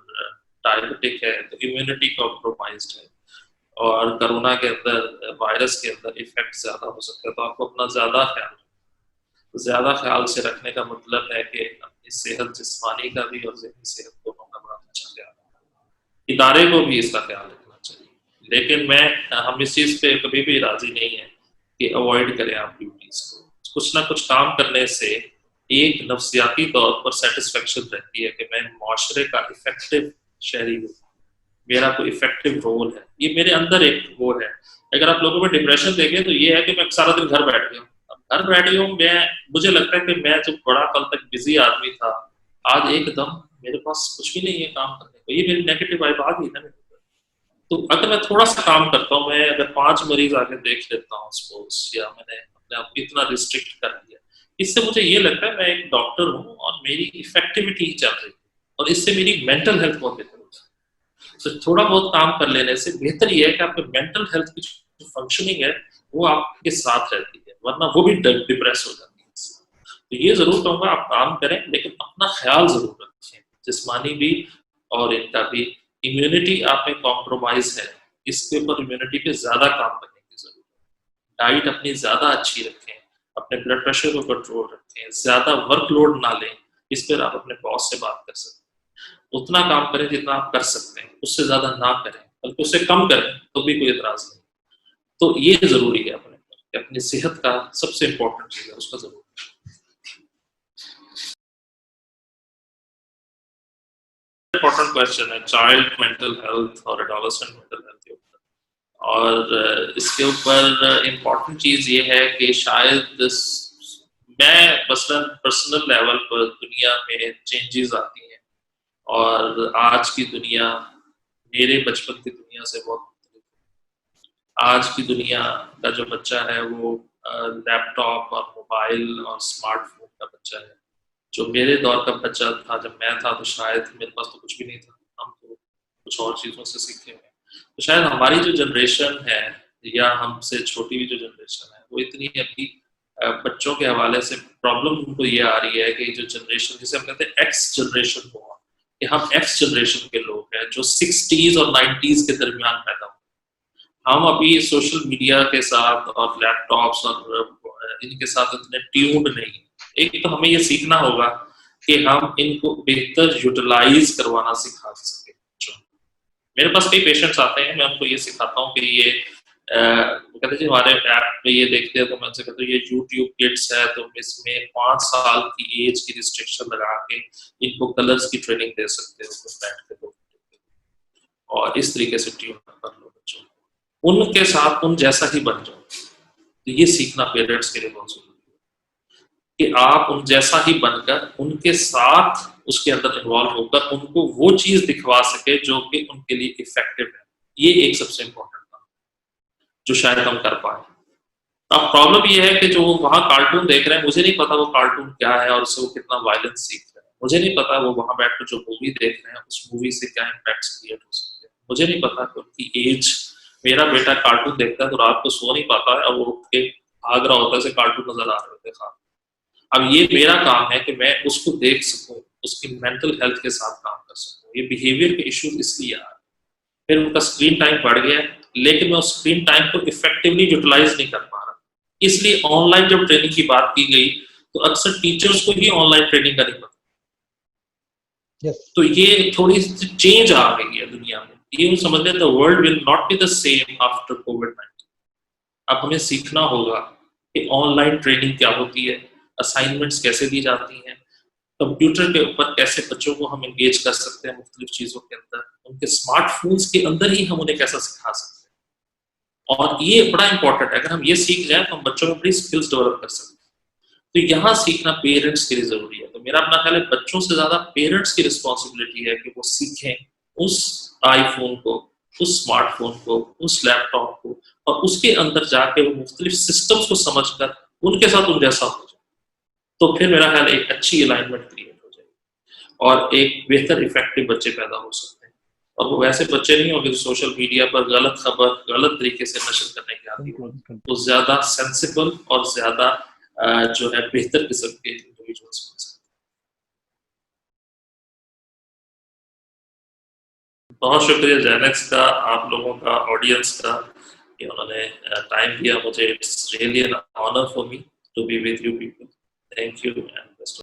Speaker 1: डायबिटिक है तो इम्यूनिटी कॉम्प्रोमाइज्ड है और कोरोना के अंदर, वायरस के अंदर इफेक्ट ज्यादा हो सकता है, तो आपको अपना ज्यादा ख्याल से रखने का मतलब है कि अपनी सेहत, जिस्मानी का भी और ज़हनी सेहत दोनों का बड़ा अच्छा ख्याल है। इदारे को भी इसका ख्याल रखना चाहिए, लेकिन हम इस चीज पे कभी भी राजी नहीं है कि अवॉइड करें आप ड्यूटीज को। कुछ ना कुछ काम करने से एक नफ्सियाती तौर पर सेटिस्फेक्शन रहती है कि मैं माशरे का इफेक्टिव शहरी हूँ, मेरा कोई इफेक्टिव रोल है, ये मेरे अंदर एक वो है। अगर आप लोगों में डिप्रेशन देखें तो ये है कि मैं सारा दिन घर बैठ गया, घर बैठ गया हूँ मैं, मुझे लगता है कि मैं जो बड़ा कल तक बिजी आदमी था, आज एकदम मेरे पास कुछ भी नहीं है काम करने को, ये मेरी नेगेटिव वाइब आ गई ना मेरे ऊपर। तो अगर मैं थोड़ा सा काम करता हूँ, मैं अगर 5 मरीज आगे देख लेता हूँ सपोज, या मैंने अपने आप को इतना रिस्ट्रिक्ट कर दिया, इससे मुझे ये लगता है मैं एक डॉक्टर हूँ और मेरी इफेक्टिविटी चल रही है और इससे मेरी मेंटल हेल्थ बहुत बेहतर होती है। तो थोड़ा बहुत काम कर लेने से बेहतर ये है कि आपके मेंटल हेल्थ की जो फंक्शनिंग है वो आपके साथ रहती है, वरना वो भी डिप्रेस हो जाती है। तो ये जरूर कहूंगा आप काम करें, लेकिन अपना ख्याल जरूर रखें, जिस्मानी भी और इनका भी। इम्यूनिटी आप में कॉम्प्रोमाइज है, इसके ऊपर इम्यूनिटी पे ज्यादा काम करने की जरूरत है। डाइट अपनी ज्यादा अच्छी रखें, अपने ब्लड प्रेशर को कंट्रोल रखें, ज्यादा वर्कलोड ना लें। इस पर आप अपने बॉस से बात कर सकते हैं, उतना काम करें जितना आप कर सकते हैं, उससे ज्यादा ना करें, बल्कि उससे कम करें तो भी कोई एतराज नहीं। तो ये जरूरी है अपनी सेहत का सबसे इम्पोर्टेंट चीज है, उसका जरूर। इम्पोर्टेंट क्वेश्चन है चाइल्ड मेंटल हेल्थ और एडोलेसेंट मेंटल हेल्थ के ऊपर। और इसके ऊपर इम्पोर्टेंट चीज ये है कि शायद मैं मसलन पर्सनल लेवल पर दुनिया में चेंजेस आती हैं और आज की दुनिया मेरे बचपन की दुनिया से बहुत। आज की दुनिया का जो बच्चा है वो लैपटॉप और मोबाइल और स्मार्टफोन का बच्चा है। जो मेरे दौर का बच्चा था, जब मैं था, तो शायद मेरे पास तो कुछ भी नहीं था, हम तो कुछ और चीज़ों से सीखे हुए। तो शायद हमारी जो जनरेशन है या हमसे छोटी भी जो जनरेशन है वो इतनी अभी बच्चों के हवाले से प्रॉब्लम उनको ये आ रही है कि जो जनरेशन, जिसे हम कहते हैं एक्स जनरेशन हुआ, कि हम एक्स जनरेशन के लोग हैं जो 60s और 90s के दरमियान पैदा हुए। हम अभी सोशल मीडिया के साथ और लैपटॉप्स और इनके साथ इतने ट्यून्ड नहीं। एक तो हमें ये सीखना होगा कि हम इनको बेहतर यूटिलाइज करवाना सिखा सके। मेरे पास कई पेशेंट्स आते हैं, मैं उनको ये सिखाता हूँ कि ये कहते हैं जी हमारे ऐप पे ये देखते हैं, तो मैं उनसे कहता हूँ ये यूट्यूब किड्स है, तो इसमें 5 साल की एज की रिस्ट्रिक्शन लगा के इनको कलर्स की ट्रेनिंग दे सकते हो बैठ के, और इस तरीके से ट्यून कर लो बच्चों, उनके साथ उन जैसा ही बन जाओ। तो ये सीखना पेरेंट्स के लिए बहुत जरूरी है कि आप उन जैसा ही बनकर उनके साथ उसके अंदर इन्वॉल्व होकर उनको वो चीज दिखवा सके जो कि उनके लिए इफेक्टिव है। ये एक सबसे इम्पोर्टेंट काम जो शायद हम कर पाए। अब प्रॉब्लम ये है कि जो वहां कार्टून देख रहे हैं, मुझे नहीं पता वो कार्टून क्या है और उससे वो कितना वायलेंस सीख रहे हैं। मुझे नहीं पता वो वहां बैठकर जो मूवी देख रहे हैं उस मूवी से क्या इम्पैक्ट क्रिएट हो सकते हैं। मुझे नहीं पता कि उनकी एज, मेरा बेटा कार्टून देखता है तो रात को सो नहीं पाता है और वो उठ के भाग रहा होता है, कार्टून नजर आ रहे होते हैं। अब ये मेरा काम है कि मैं उसको देख सकूं, उसकी मेंटल हेल्थ के साथ काम कर सकूं। ये बिहेवियर के इश्यूज इसलिए आ रहे हैं, फिर उनका स्क्रीन टाइम बढ़ गया, लेकिन मैं उस स्क्रीन टाइम को इफेक्टिवली यूटिलाइज नहीं कर पा रहा। इसलिए ऑनलाइन जब ट्रेनिंग की बात की गई तो अक्सर टीचर्स को ही ऑनलाइन ट्रेनिंग का नहीं पता। तो ये थोड़ी सी चेंज आ गई है दुनिया में। ये समझ लें, the world will not be the same after कोविड-19। अब हमें सीखना होगा कि ऑनलाइन ट्रेनिंग क्या होती है, असाइनमेंट्स कैसे दी जाती हैं, कंप्यूटर के ऊपर कैसे बच्चों को हम एंगेज कर सकते हैं मुख्तलिफ चीज़ों के अंदर, उनके स्मार्टफ़ोन्स के अंदर ही हम उन्हें कैसा सिखा सकते हैं। और ये बड़ा इम्पोर्टेंट है, अगर हम ये सीख जाएँ तो हम बच्चों में बड़ी स्किल्स डेवलप कर सकते हैं। तो यहाँ सीखना पेरेंट्स के लिए ज़रूरी है। तो मेरा अपना ख़्याल है बच्चों से ज़्यादा पेरेंट्स की रिस्पॉन्सिबिलिटी है कि वो सीखें उस आईफ़ोन को, उस स्मार्टफ़ोन को, उस लैपटॉप को, और उसके अंदर जाके वो मुख्तलिफ सिस्टम्स को समझकर उनके साथ उन जैसा हो जाए। तो फिर मेरा ख़्याल है एक अच्छी अलाइनमेंट क्रिएट हो जाएगी और एक बेहतर इफ़ेक्टिव बच्चे पैदा हो सकते हैं। और वो वैसे बच्चे नहीं होंगे जो सोशल मीडिया पर गलत खबर, गलत तरीके से नशर करने के आदी हों। वो ज़्यादा सेंसिबल और ज़्यादा जो है बेहतर किस्म के इंडिविजुअल्स बन सकते हैं। बहुत शुक्रिया जेनेक्स का, आप लोगों का, ऑडियंस का, कि उन्होंने टाइम दिया मुझे। It's really an honour for me to be with you people. Thank you and